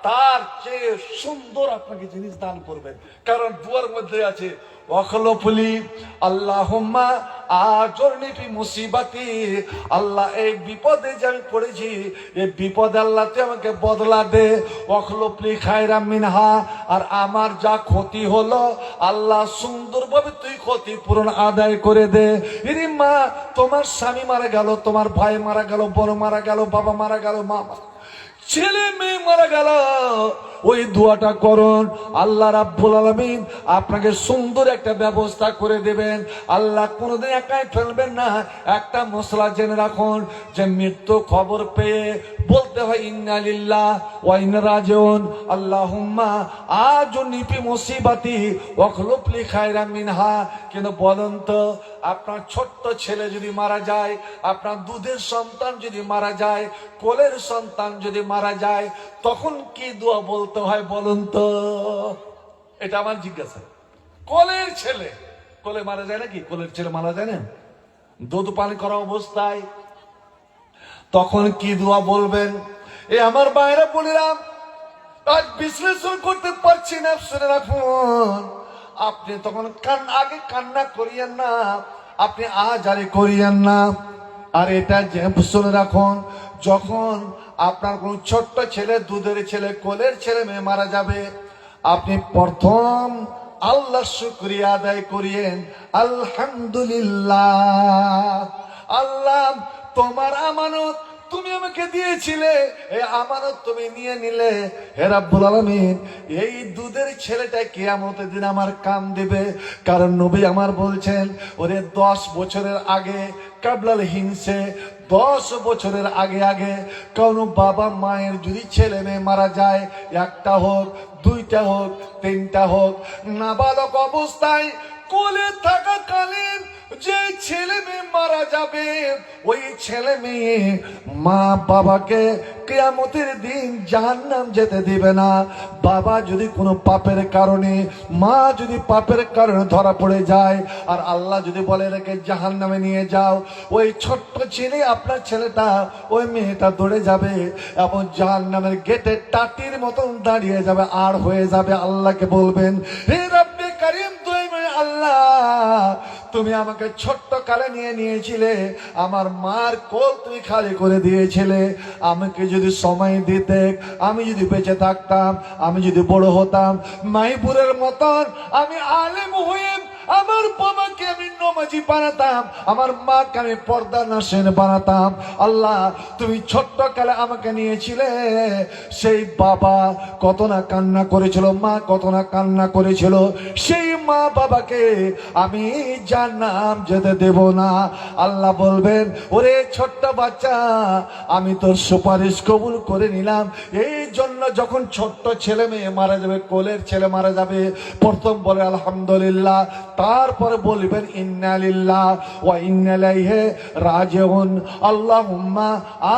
তার চেয়ে সুন্দর আপনাকে জিনিস দান করবেন। কারণ দুয়ার মধ্যে আছে ওয়াখলফলি আল্লাহুম্মা আজরনি ফি মুসিবাতি, আল্লাহ এই বিপদে যে আমি পড়েছি, এই বিপদে আল্লাহ তুই আমাকে বদলা দে। ওয়াখলফলি খায়রাম মিনহা, আর আমার যা ক্ষতি হলো আল্লাহ সুন্দরভাবে তুই ক্ষতিপূরণ আদায় করে দে। ইরে মা, তোমার স্বামী মারা গেল, তোমার ভাই মারা গেল, বড় মারা গেল, বাবা মারা গেল, মা ছেলে মেয়ে মারা গেল, ওই দোয়াটা করুন, আল্লাহ রাব্বুল আলামিন আপনাকে সুন্দর একটা ব্যবস্থা করে দেবেন। আল্লাহ কোনোদিন একাই ফেলবেন না। একটা মশলা জেনে রাখুন যে মৃত্যু খবর পেয়ে বলতে হয় ইন্না লিল্লাহ ওয়া ইন্না রাজিউন, আল্লাহুম্মা আজুরনি ফি মুসিবাতি ওয়াখলুফলি খায়রাম মিনহা। কিন্তু বলুন তো, আপনার ছোট্ট ছেলে যদি মারা যায়, আপনার দুধের সন্তান যদি মারা যায়, কোলের সন্তান যদি মারা যায়, তখন কি দোয়া বলতে হয় বলুন তো? এটা আমার জিজ্ঞাসা। কোলের ছেলে, কোলে মারা যায় নাকি? কোলের ছেলে মারা যায় না, দুধ পান করা অবস্থায়, তখন কি দোয়া বলবেন? এ আমার বাইরে বলিলাম, আজ বিশ্লেষণ করতে পারছি না, শুনে রাখুন। আপনি তখন আগে কান্না করিয়েন না, আপনি আহাজারি করিয়েন না। আর এটা শুনে রাখুন, যখন আপনার কোন ছোট্ট ছেলে, দুধের ছেলে, কোলের ছেলে মেয়ে মারা যাবে, আপনি প্রথম আল্লাহ শুকরিয়া আদায় করিয়েন, আলহামদুলিল্লাহ, আল্লাহ তোমার আমানত তুমি আমাকে দিয়েছিলে, এই আমানত তুমি নিয়ে নিলে। হে রাব্বুল আলামিন, এই দুধের ছেলেটা কিয়ামতের দিন আমার কাম দিবে। কারণ নবী আমার বলছেন, ওরে 10 বছরের আগে কাবলাল হিংসে, 10 বছরের আগে আগে কোন বাবা মায়ের যদি ছেলে মেয়ে মারা যায়, একটা হোক, দুইটা হোক, তিনটা হোক, নাবালক অবস্থায় কোলে থাকাকালীন যে ছেলে মেয়ে মারা যাবে, ওই ছেলে মেয়ে মা বাবাকে কিয়ামতের দিন জাহান্নাম যেতে দিবে না। বাবা যদি কোনো পাপের কারণে, মা যদি পাপের কারণে ধরা পড়ে যায়, আর আল্লাহ যদি বলে রেখে জাহান্নামে নিয়ে যাও, ওই ছোট্ট ছেলে, আপনার ছেলেটা, ওই মেয়েটা দৌড়ে যাবে এবং জাহান্নামের গেটে টাটির মতন দাঁড়িয়ে যাবে, আর হয়ে যাবে। আল্লাহকে বলবেন, হে রব্বে কারিম, আল্লাহ তুমি আমাকে ছোট্ট কালে নিয়েছিলে, আমার মার কোল তুমি খালি করে দিয়েছিলে, আমাকে যদি সময় দিতে, আমি যদি বেঁচে থাকতাম, আমি যদি বড় হতাম, মাইপুরের মতন আমি আলেম হয়ে আমার বাবাকে আমি নমাজি বানাতাম, আমার মাকে আমি পর্দা নাশিন বানাতাম। আল্লাহ তুমি ছোট্ট কালে আমাকে নিয়েছিলে, সেই বাবা কত না কান্না করেছিল, মা কত না কান্না করেছিল, সেই মা বাবাকে আমি জান্নাত যেতে দেব না। আল্লাহ বলবেন, ওরে ছোট্ট বাচ্চা, আমি তোর সুপারিশ কবুল করে নিলাম। এই জন্য যখন ছোট্ট ছেলে মেয়ে মারা যাবে, কোলের ছেলে মারা যাবে, প্রথম বলে আলহামদুলিল্লাহ, তারপরে বলবেন ইন্না লিল্লাহ ওয়া ইন্না ইলাইহি রাজিউন, আল্লাহুম্মা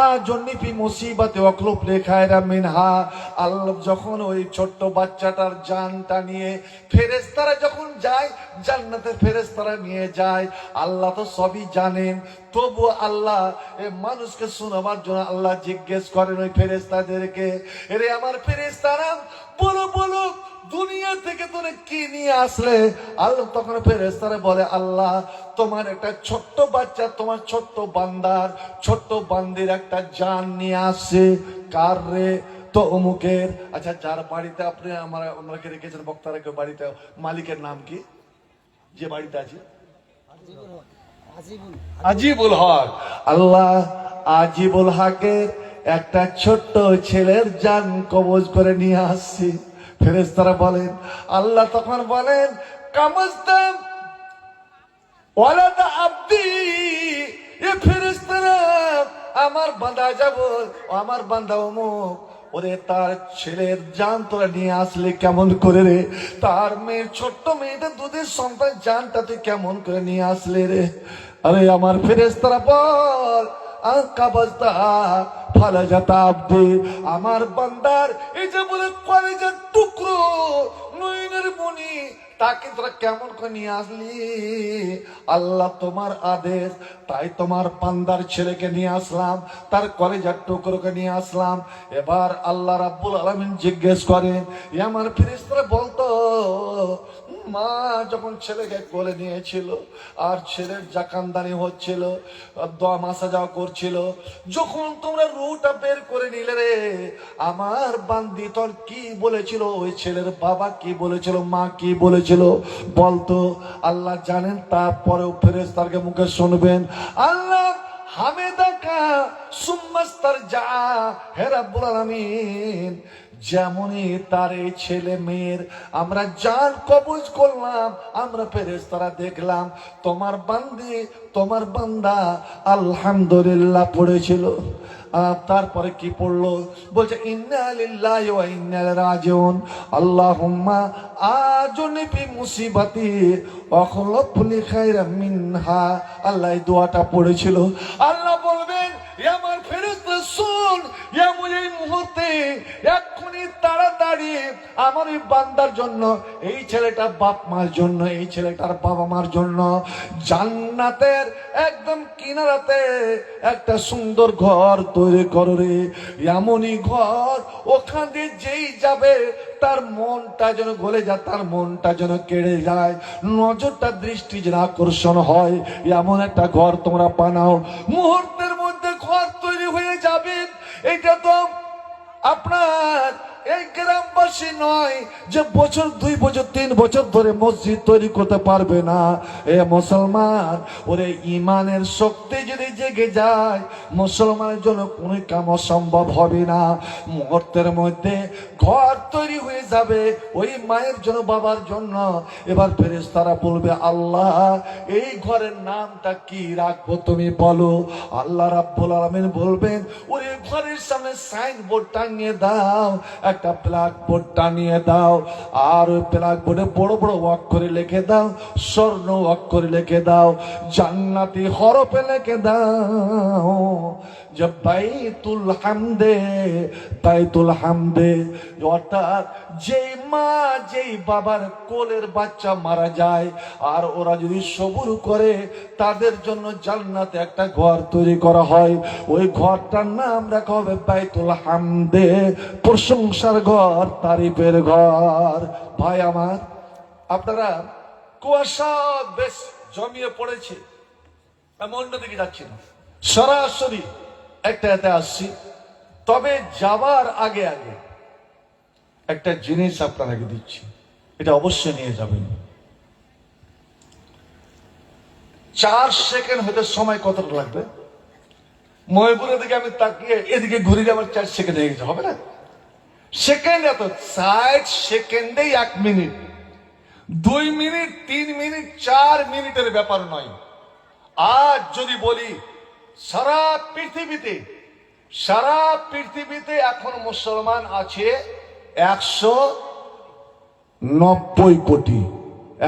আজরনি ফি মুসিবাতি ওয়াখলুফলি খায়রাম মিনহা। আল্লাহ যখন ওই ছোট্ট বাচ্চাটার জানটা নিয়ে ফেরেশতারা যখন যায়, জান্নাতের ফেরেশতারা নিয়ে যায়, আল্লাহ তো সবই জানেন, তবু আল্লাহ এই মানুষকে শোনাবার জন্য আল্লাহ জিজ্ঞেস করেন ওই ফেরেশতাদেরকে, এরে আমার ফেরেশতারা, বলো বলো দুনিয়া থেকে তোরে কি নিয়ে আসলে? আল্লাহ তখন ফেরেশতারা বলে, আল্লাহ তোমার একটা ছোট্ট বাচ্চা, তোমার ছোট্ট বান্দার, ছোট্ট বান্দির একটা জান নিয়ে আসছে। কার রে? তো অমুকের। আচ্ছা, যার বাড়িতে আপনি আমাকে রেখেছেন, বক্তারা কেউ বাড়িতে, মালিকের নাম কি যে বাড়িতে আছে? আজিবুল হক। আল্লাহ আজিবুল হকের একটা ছোট্ট ছেলের জান কবজ করে নিয়ে আসছি। ফেরেশতারা বলেন, আল্লাহ তখন বলেন, কামাস্তাম ওয়ালাদা আব্দি, এ ফেরেশতারা আমার বান্দা যাব, আমার বান্দা অমুক, ওরে তার ছেলের জান তোরা নিয়ে আসলে কেমন করে রে? তার মেয়ের ছোট্ট মেয়েটা দুধের সন্তান জানটা তুই কেমন করে নিয়ে আসলে রে? আরে আমার ফেরেশতারা বল আকাবাস্তা ফালা যাতা আব্দি, আমার বান্দার এই যে বলে কলেজের টুকরো নয়নের মনি তাকে তোরা কেমন করে নিয়ে আসলি? আল্লাহ তোমার আদেশ, তাই তোমার বান্দার ছেলেকে নিয়ে আসলাম, তার কলেজার টুকরোকে নিয়ে আসলাম। এবার আল্লাহ রাব্বুল আলামিন জিজ্ঞেস করেন, এ আমার ফেরেশতারা বলতো মা যখন ছেলেকে কোলে নিয়েছিল আর ছেলের জাকানদানি হচ্ছিল, দোয়া মাসা যাওয়া করছিল, যখন তোমরা রুটা বের করে নিলে রে, আমার বান্দি তোর কি বলেছিল? ওই ছেলের বাবা কি বলেছিল, মা কি বলেছিল বলতো? আল্লাহ জানেন, তারপরেও ফেরেশতাকে মুখে শুনবেন আল্লাহ হামেদাকা সুম্মাস্তার যা, হে রাব্বুল আলামিন যেমনই তার এই ছেলে মেয়ের আমরা জান কবজ করলাম, আমরা ফেরেশতারা দেখলাম তোমার বান্দি তোমার বান্দা আলহামদুলিল্লাহ পড়েছিল। তারপরে কি পড়লো? বলছে ইন্না লিল্লাহি ওয়া ইন্না ইলাইহি রাজিউন, আল্লাহুম্মা আজুনি ফি মুসিবাতি ওয়া খলফ লি খায়রাম মিনহা। আল্লাহ এই দোয়াটা পড়েছিল। আল্লাহ বলবেন আমার ফেরেশতা শুন, এমন এই মুহূর্তে এক্ষুনি তাড়াতাড়ি আমার এই বান্দার জন্য, এই ছেলেটার বাপ মার জন্য, এই ছেলেটার বাবা মার জন্য জান্নাতের একদম কিনারাতে একটা সুন্দর ঘর তৈরি করো রে। এমনই ঘর ওখান দিয়ে যেই যাবে তার মনটা যেন গলে যায়, তার মনটা যেন কেড়ে যায়, নজরটা দৃষ্টি যেন আকর্ষণ হয়, এমন একটা ঘর তোমরা বানাও। মুহূর্তের মধ্যে ঘর তৈরি হয়ে যাবে। এটা তো আপনার এই গ্রামবাসী নয় যে বছর 2 বছর 3 বছর ধরে মসজিদ তৈরি করতে পারবে না। এ মুসলমান, ওরে ইমানের শক্তি যদি জেগে যায় মুসলমানের জন্য কোনো কাম অসম্ভব হবে না। মুহূর্তের মধ্যে ঘর তৈরি হয়ে যাবে ওই মায়ের জন্য, বাবার জন্য। এবার ফেরেশতারা বলবে আল্লাহ এই ঘরের নামটা কি রাখবো তুমি বলো। আল্লাহ রাব্বুল আলামিন বলবেন ওই ঘরের সামনে সাইনবোর্ড টাঙিয়ে দাও, একটা ব্ল্যাক বোর্ড টানিয়ে দাও, আর ওই ব্ল্যাক বোর্ডে বড় বড় অক্ষরে লিখে দাও, স্বর্ণ অক্ষরে লিখে দাও, জান্নাতি হরফে লিখে দাও যে বাইতুল হামদে, বাইতুল হামদে। অর্থাৎ যেই মা যেই বাবার কোলের বাচ্চা মারা যায় আর ওরা যদি সবুর করে তাদের জন্য জান্নাতে একটা ঘর তৈরি করা হয়, ওই ঘরটার নাম রাখা হবে বাইতুল হামদে, প্রশংসার ঘর, তারিফের ঘর। ভাই আমার, আপনারা কুয়াশা বেশ জমিয়ে পড়েছে, আমি অন্যদিকে যাচ্ছি না, সরাসরি একটা এতে আসছি। তবে যাবার আগে আগে একটা জিনিস আপনাকে দিচ্ছি, এটা অবশ্যই নিয়ে যাবেন। 4 সেকেন্ড হতে সময় কতটা লাগবে? ময়পুরের দিকে আমি তাকিয়ে এদিকে ঘুরে যাবার 4 সেকেন্ড হয়ে গেছে, হবে না? সেকেন্ড এত 60 সেকেন্ডেই 1 মিনিট, 2 মিনিট, 3 মিনিট, 4 মিনিটের ব্যাপার নয়। আজ যদি বলি সারা পৃথিবীতে এখন মুসলমান আছে 190 কোটি।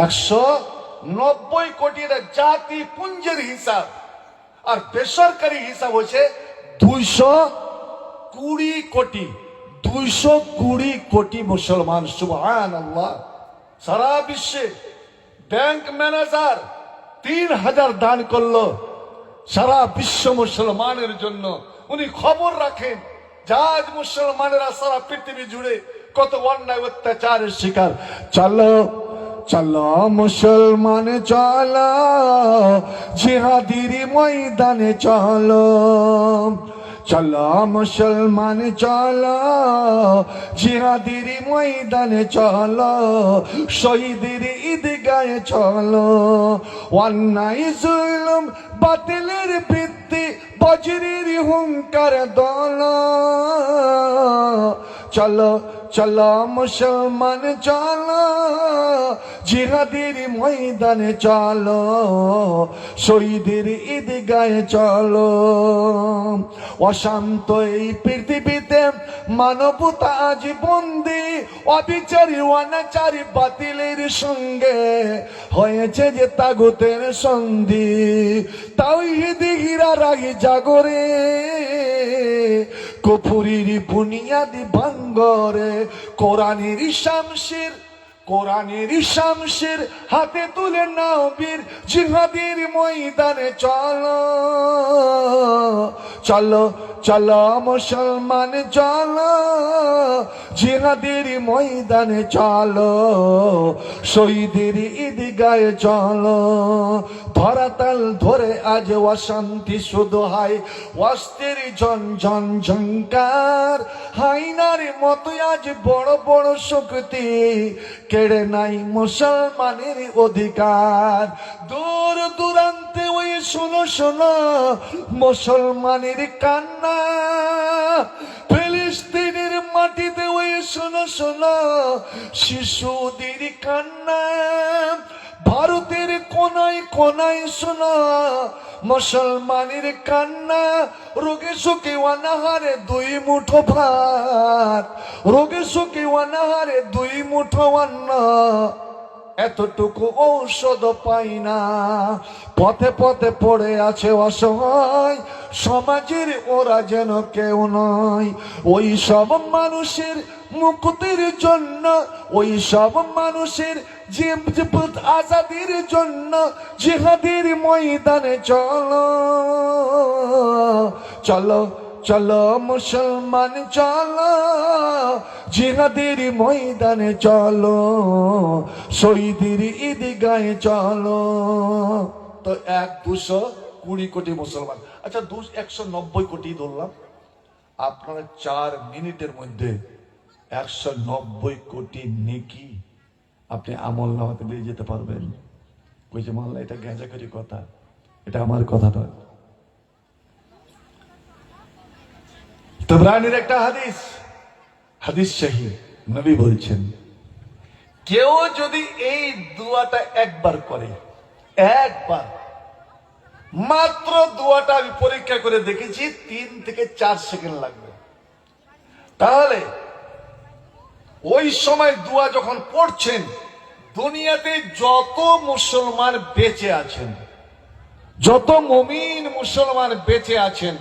190 কোটি এটা জাতি পুঞ্জের হিসাব, আর বেসরকারি হিসাব হচ্ছে 220 কোটি। 220 কোটি মুসলমান, সুবহানাল্লাহ। সারা বিশ্বে ব্যাংক ম্যানেজার 3000 দান করলো সারা বিশ্ব মুসলমানের জন্য। উনি খবর রাখেন জাজ মুসলমানেরা সারা পৃথিবী জুড়ে কত অন্যায় অত্যাচারের শিকার। চলো চলো মুসলমান চলো, জিহাদির ময়দানে চলো, চলো মুসলমান চলো, জিহাদির ময়দানে চলো, শহীদের ঈদগাহে চলো, অন্যায় জুলুম বাতিলের ভিত্তি বজ্রের হুঙ্কার দোলো, চলো চলো মুসলমান চলো, জিহাদের ময়দানে চলো, শহীদের ঈদগাহে চলো। অশান্ত এই পৃথিবীতে মানবতা আজ বন্দী, অবিচারী অনাচারী বাতিলের সঙ্গে হয়েছে যে তাগুতের সন্ধি। তাওহীদি হীরা রাগি জাগরে, কুফরির বুনিয়াদি ভাঙ্গরে, কোরআনের শামশির কোরআনের শামশির হাতে তুলে নাও বীর, জিহাদের ময়দানে চলো চলো চলো মুসলমান চলো, জিহাদের ময়দানে চলো, শহীদের ঈদগাহে চলো। ধরাতাল ধরে আজ অশান্তি শুধু হাই, অস্থির ঝনঝন ঝঙ্কার, হাইনার মতো আজ বড় বড় শক্তি কেড়ে নাই মুসলমানের অধিকার। দূর দূরান্তে ওই শোনো শোনো মুসলমানের কান্না, ফিলিস্তিনের মাটিতে ওই শোনো শোনো শিশুদের কান্না, ভারতের কোনায় কোনায় শোনো মুসলমানের কান্না। রোগে সুখে অনাহারে দুই মুঠো ভাত, রোগে সুখে অনাহারে দুই মুঠো অন্ন, এতটুকু ঔষধ পাই না। পথে পথে পড়ে আছে অসহায়, সমাজের ওরা যেন কেউ নয়। ওই সব মানুষের মুক্তির জন্য, ওই সব মানুষের আজাদির জন্য, জিহাদের ময়দানে চলো চলো চলো মুসলমান চলো, জিহাদের ময়দানে চলো, শহীদের ঈদগাহে চলো। তো 220 কোটি মুসলমান, আচ্ছা 190 কোটি ধরলাম, আপনারা 4 মিনিটের মধ্যে 190 কোটি নেকি আপনি আমল নামাতে নিয়ে যেতে পারবেন। কইছে মাল্লা এটা গেঁজাখড়ি কথা, এটা আমার কথা নয়। তাবরানীর একটা হাদিস, হাদিস সহিহ, নবী বলছেন কেউ যদি এই দোয়াটা একবার করে, একবার মাত্র দোয়াটা আমি পরীক্ষা করে দেখেছি 3 থেকে 4 সেকেন্ড লাগবে, তাহলে ওই সময় দোয়া যখন পড়ছেন, দুনিয়াতে যত মুসলমান বেঁচে আছেন, যত মুমিন মুসলমান বেঁচে আছেন,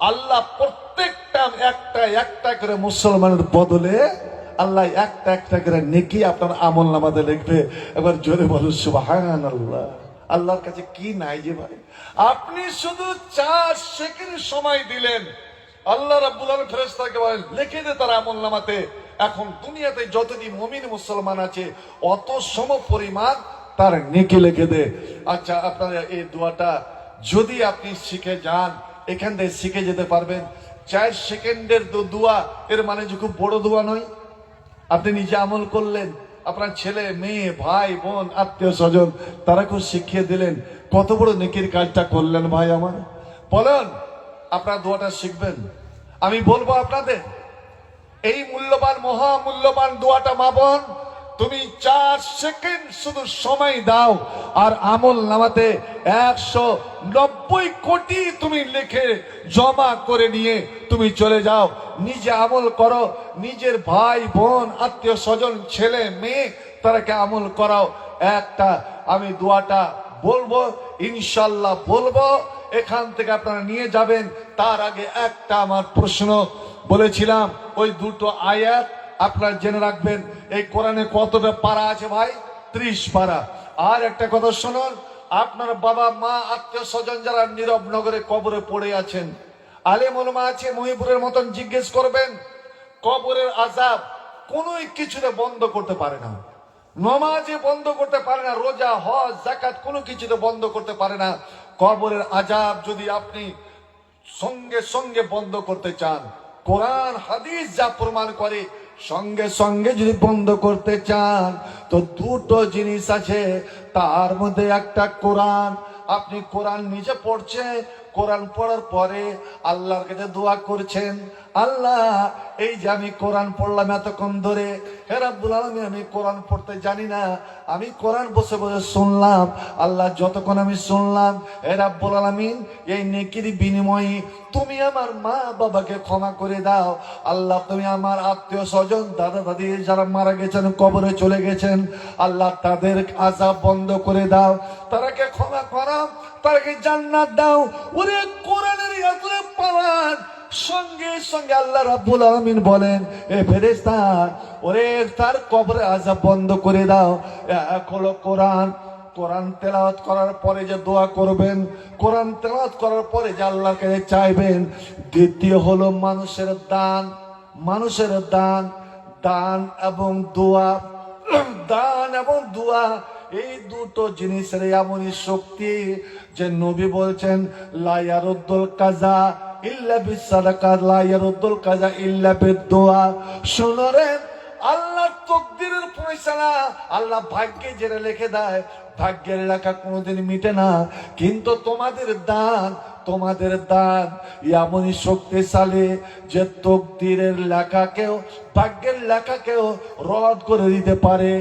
আল্লাহ প্রত্যেকটা একটা একটা করে মুসলমানের বদলে আল্লাহ একটা একটা করে নেকি আপনার আমল নামাতে লিখবে। এবার জোরে বলুন সুবহানাল্লাহ। আল্লাহর কাছে কি নাই যে ভাই, আপনি শুধু 4 সেকেন্ড সময় দিলেন, আল্লাহ রাব্বুল আলামিন ফেরেশতাকে বলেন লিখে দে তার আমল নামাতে। এখন দুনিয়াতে যতদিন মুমিন মুসলমান আছে অত সম পরিমাণ তার নেকি লিখে দে। আচ্ছা, আপনারা এই দোয়াটা যদি আপনি শিখে যান, এখান থেকে শিখে যেতে পারবেন। 4 সেকেন্ডের দোয়া, এর মানে যে খুব বড় দোয়া নয়। আপনি নিজে আমল করলেন, আপনার ছেলে মেয়ে ভাই বোন আত্মীয় স্বজন তারাকেও শিখিয়ে দিলেন, কত বড় নেকির কাজটা করলেন ভাই আমার। বলেন আপনারা দোয়াটা শিখবেন। আমি বলবো আপনাদের এই মূল্যবান মহামূল্যবান দোয়াটা, মা বোন তুমি 4 সেকেন্ড শুধু সময় দাও, আর আমল নামাতে 190 কোটি তুমি লিখে জমা করে নিয়ে তুমি চলে যাও, নিজে আমল করো, নিজের ভাই বোন আত্মীয় স্বজন ছেলে মেয়ে তারাকে আমল করাও। একটা আমি দোয়াটা বলবো, ইনশাল্লাহ বলবো, এখান থেকে আপনারা নিয়ে যাবেন। তার আগে একটা আমার প্রশ্ন বলেছিলাম, ওই 2টো আয়াত আপনারা জেনে রাখবেন। এই কোরআনে কতটা পারা আছে ভাই? 30 পারা। আর একটা কথা শুনুন, আপনার বাবা মা আত্মীয় স্বজন যারা নীরব নগরে কবরে পড়ে আছেন, আলেম ওলামা আছে মহিপুরের মতন জিজ্ঞেস করবেন। কবরের আযাব কোনো কিছুতে বন্ধ করতে পারে না, নমাজে বন্ধ করতে পারে না, রোজা হজ যাকাত কোনো কিছুতে বন্ধ করতে পারে না। কবরের আযাব যদি আপনি সঙ্গে সঙ্গে বন্ধ করতে চান, কোরআন হাদিস যা প্রমাণ করে, সঙ্গে সঙ্গে যদি বন্ধ করতে চান, তো 2টো জিনিস আছে। তার মধ্যে একটা কোরআন। আপনি কোরআন নিজে পড়ছেন, কোরআন পড়ার পরে আল্লাহর কাছে দোয়া করছেন, আল্লাহ এই যে আমি কোরআন পড়লাম এতক্ষণ ধরে, হে রাব্বুল আলামিন আমি কোরআন পড়তে জানি না, আমি কোরআন বসে বসে শুনলাম। আল্লাহ যতক্ষণ আমি শুনলাম, হে রাব্বুল আলামিন এই নেকির বিনিময়ে তুমি আমার মা বাবাকে ক্ষমা করে দাও। আল্লাহ তুমি আমার আত্মীয় স্বজন দাদা দাদি যারা মারা গেছেন কবরে চলে গেছেন, আল্লাহ তাদের আযাব বন্ধ করে দাও, তারাকে ক্ষমা করো, তাকে জান্নাত দাও। ওরে কোরআনের এতরে পাওয়ার সঙ্গে সঙ্গে আল্লাহ রাব্বুল আলামিন বলেন, এ ফেরেশতা ওরে তার কবরে আযাব বন্ধ করে দাও। এক হলো কোরআন, কোরআন তেলাওয়াত করার পরে যে দোয়া করবেন, কোরআন তেলাওয়াত করার পরে যে আল্লাহর কাছে চাইবেন। দ্বিতীয় হলো মানুষের দান, মানুষের দান, দান এবং দোয়া, দান এবং দোয়া এই দুটো জিনিসের এমনই শক্তি যে নবী বলছেন লা ইয়ারুদ্দুল কাজা ইল্লা বিসসাদাকা, লা ইয়ারুদ্দুল কাজা ইল্লা বিদদুয়া। শুনো রে, আল্লাহর তকদিরের ফয়সালা, আল্লাহ ভাগ্যে যেটা লিখে দেয়, ভাগ্যের লেখা কোনোদিন মিটে না। কিন্তু তোমাদের দান, তোমাদের দান এমনই শক্তিশালী যে তকদিরের লেখাকেও, ভাগ্যের লেখাকেও রদ করে দিতে পারে।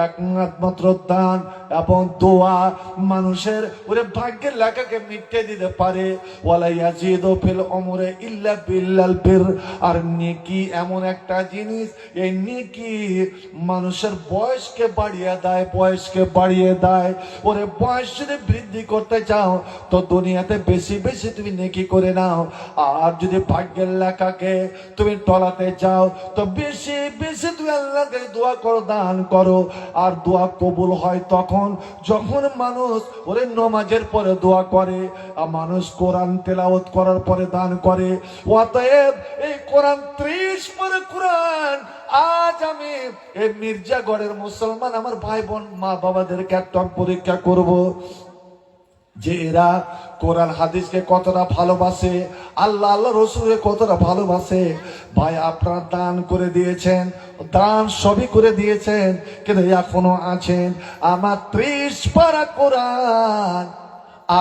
একমাত্র দান এবং দোয়া মানুষের ওরে ভাগ্যের লেখাকে মিটে দিতে পারে। ওয়ালা ইয়াজিদু ফিল উমরি ইল্লা বিল্লাল বির। আর নেকি এমন একটা জিনিস, এই নেকি মানুষের বয়সকে বাড়িয়ে দেয়, বয়সকে বাড়িয়ে দেয়। ওরে বয়স যদি বৃদ্ধি করতে চাও তো দুনিয়াতে বেশি বেশি তুমি নেকি করে নাও। আর যদি ভাগ্যের লেখাকে তুমি টলাতে চাও তো বেশি বেশি তুমি আল্লাহকে দোয়া করো, দান করো। আর দোয়া কবুল হয় তখন যখন মানুষ ওরে নামাজের পরে দোয়া করে, আর মানুষ কোরআন তেলাওয়াত করার পরে দান করে। অতএব এই কোরআন 30 পরে কোরআন আজ আমি এই মির্জাগড়ের মুসলমান আমার ভাই বোন মা বাবাদেরকে একটা পরীক্ষা করব যে এরা কোরআন হাদিসকে কতটা ভালোবাসে, আল্লাহ আল্লাহ রসুলকে কতটা ভালোবাসে। ভাই আপনারা দান করে দিয়েছেন, দান সবই করে দিয়েছেন, কিন্তু এখনো আছেন আমার 30 পারা কোরআন।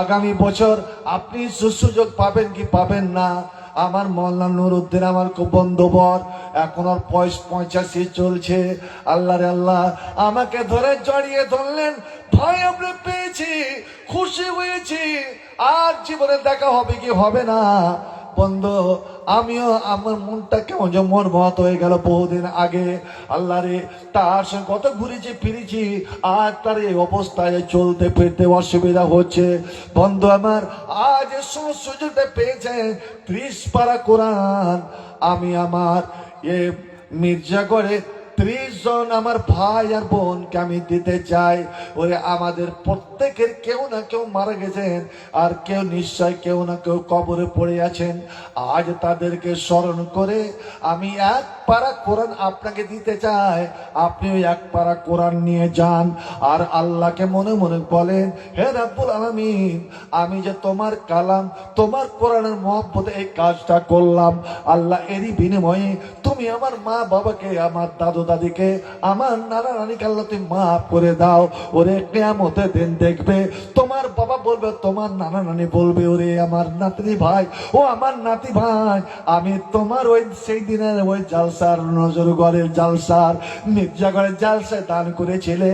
আগামী বছর আপনি সুযোগ পাবেন কি পাবেন না। আমার মোল্লা নুরউদ্দিন আমার খুব বন্ধুবর, এখন ওর 85 চলছে। আল্লাহ রে আল্লাহ আমাকে ধরে জড়িয়ে ধরলেন, ভাই আমরা পেয়েছি, খুশি হয়েছি, আর জীবনে দেখা হবে কি হবে না। বন্ধু আমিও, আমার মনটা কেমন যে মন মত হয়ে গেল বহুদিন আগে। আল্লাহ রে, তার সঙ্গে কত ঘুরেছি ফিরেছি, আর তার এই অবস্থায় চলতে ফিরতে অসুবিধা হচ্ছে। বন্ধু আমার আজ সুযোগটা পেয়েছেন 30 পারা কোরআন আমি আমার এ মির্জাগড়ে 30 জন আমার ভাই আর বোনকে আমি দিতে চাই। ওরে আমাদের প্রত্যেকের কেউ না কেউ মারা গেছেন, আর কেউ নিশ্চয় কেউ না কেউ কবরে পড়ে আছেন। আজ তাদেরকে স্মরণ করে আমি 1 পারা কোরআন আপনাকে দিতে চাই। আপনিও 1 পারা কোরআন নিয়ে যান, আর আল্লাহকে মনে মনে বলেন, হে রাব্বুল আলামিন আমি যে তোমার কালাম, তোমার কোরআনের মহব্বতে এই কাজটা করলাম, আল্লাহ এরই বিনিময়ে তুমি আমার মা বাবাকে, আমার দাদু দাদিকে, আমার নানা নানিকে আল্লাহ তুমি মাফ করে দাও। ওরে কিয়ামতের দিন দেখবে তোমার বাবা বলবে, তোমার নানা নানি বলবে, ওরে আমার নাতি ভাই, ও আমার নাতি ভাই, আমি তোমার ওই সেই দিনের ওই জালসার, নজরগড়ের জালসার, মির্জাগড়ের জালসায় দান করেছিলে,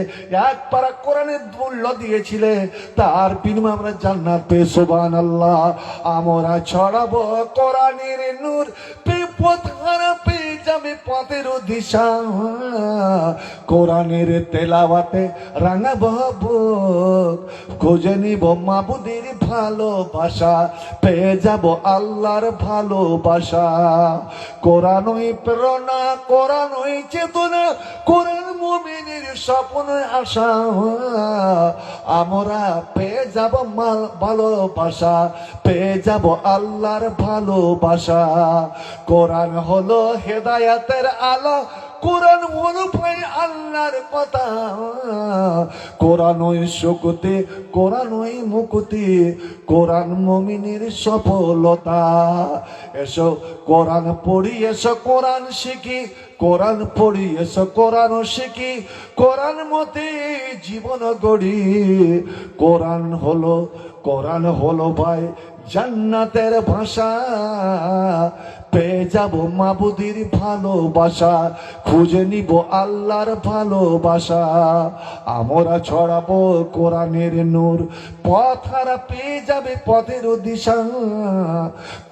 1 পারা কোরআনের মূল্য দিয়েছিলে, তার বিনিময়ে আমরা জান্নাত পেয়ে সুবহানাল্লাহ। আমরা ছড়াবো কোরআনের নূর, বিপদ হারা পেয়ে যাবে পথের দিশা। কোরআনের তেলাওয়াতে রাঙাবো বুক, খুঁজে নিব মাবুদের ভালোবাসা, পেয়ে যাব আল্লাহর ভালোবাসা। কোরআনই প্রেরণা, কোরআনই চেতনা, কোরআন মুমিনের স্বপ্ন আশা। আমরা পেয়ে যাব ভালোবাসা, পেয়ে যাব আল্লাহর ভালোবাসা। কোরআন হলো হেদায়েতের আলো, কোরআন হলো ভাই আল্লাহর কথা। কোরআন ওই শক্তি, কোরআন ওই মুক্তি, কোরআন মুমিনের সফলতা। এসো কোরআন পড়ি, এসো কোরআন শিখি, কোরআন পড়ি, এসো কোরআন শিখি, কোরআন মতে জীবন গড়ি। কোরআন হলো ভাই জান্নাতের ভাষা, পেয়ে যাব মাবুদির ভালোবাসা, খুঁজে নিব আল্লাহর ভালোবাসা। আমরা ছড়াবো কোরআনের নূর, পথ হারা পেয়ে যাবে পথের দিশা।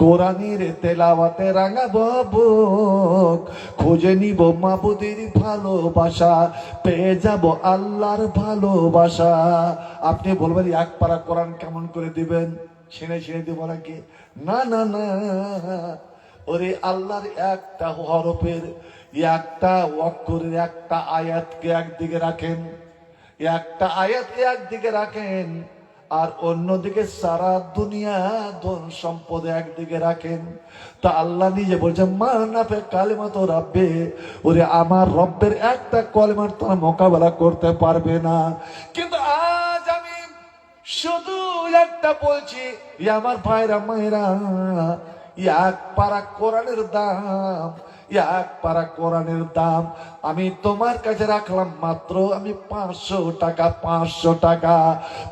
কোরআনের তেলাওয়াতে রাঙাবো বুক, খুঁজে নিব মাবুদির ভালোবাসা, পেয়ে যাব আল্লাহর ভালোবাসা। আপনি বলবেন এক পারা কোরআন কেমন করে দিবেন, ছিঁড়ে ছিঁড়ে দিব নাকি? না না না, ওরে আল্লাহর একটা হরফের, একটা অক্ষরের, একটা আয়াতকে একদিকে রাখেন, একটা আয়াতকে একদিকে রাখেন, আর অন্যদিকে সারা দুনিয়া ধন সম্পদ একদিকে রাখেন। তা আল্লাহ নিজে বলছে মা নাফে কালেমা তো রাব্বে, ওরে আমার রব্বের একটা কলেমার তোমরা মোকাবেলা করতে পারবে না। কিন্তু আজ আমি শুধু একটা বলছি, আমার ভাইরা মায়েরা, এক পারা কোরআনের দাম, এক পারা কোরআনের দাম আমি তোমার কাছে রাখলাম মাত্র আমি 500 টাকা। 500 টাকা,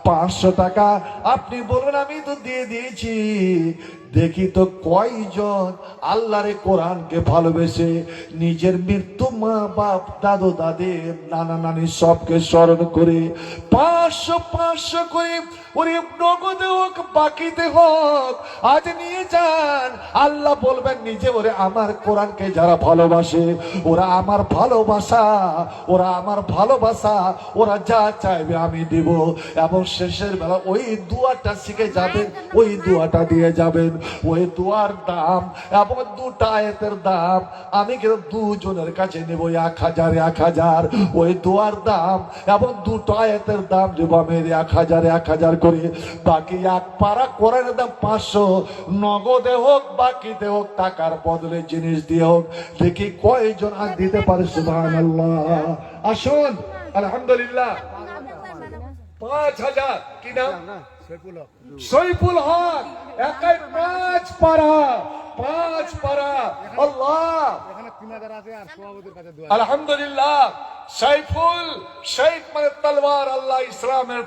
500 টাকা। আপনি বলবেন আমি তো দিয়ে দিয়েছি। দেখি তো কয়জন আল্লাহরে কোরআনকে ভালোবেসে নিজের মৃত্যু, মা বাপ, দাদু দাদি, নানা নানি সবকে স্মরণ করে 500 করে, ওরে নগদে হোক বাকিতে হোক, আজ নিয়ে যান। আল্লাহ বলবেন নিজে, ওরে আমার কোরআনকে যারা ভালোবাসে, ওরা আমার ভালোবাসা, ওরা আমার ভালোবাসা, ওরা যা চাইবে আমি দিব। এবং শেষের বেলা ওই দুয়াটা শিখে যাবেন, ওই দুয়াটা দিয়ে যাবেন। ওই দুয়ার দাম এবং দুটা আয়াতের দাম আমি কিন্তু দুজনের কাছে নেব 1000 1000। ওই দুয়ার দাম এবং দুটো আয়াতের দাম দেবো আমি 1000 1000 করে। বাকি এক পারা কোরআনের দাম 500, নগদে হোক বাকিতে হোক, টাকার বদলে জিনিস দিয়ে হোক। দেখি কয়জন আর দিতে পারে। সুবহানাল্লাহ। আসুন আলহামদুলিল্লাহ। 5000। কি নাম? সৈফুল হক। একাই 5 পারা, 5 পারা। আল্লাহ, আলহামদুলিল্লাহ। সাইফুল, শেখ মানে তলোয়ার। আল্লাহ ইসলামের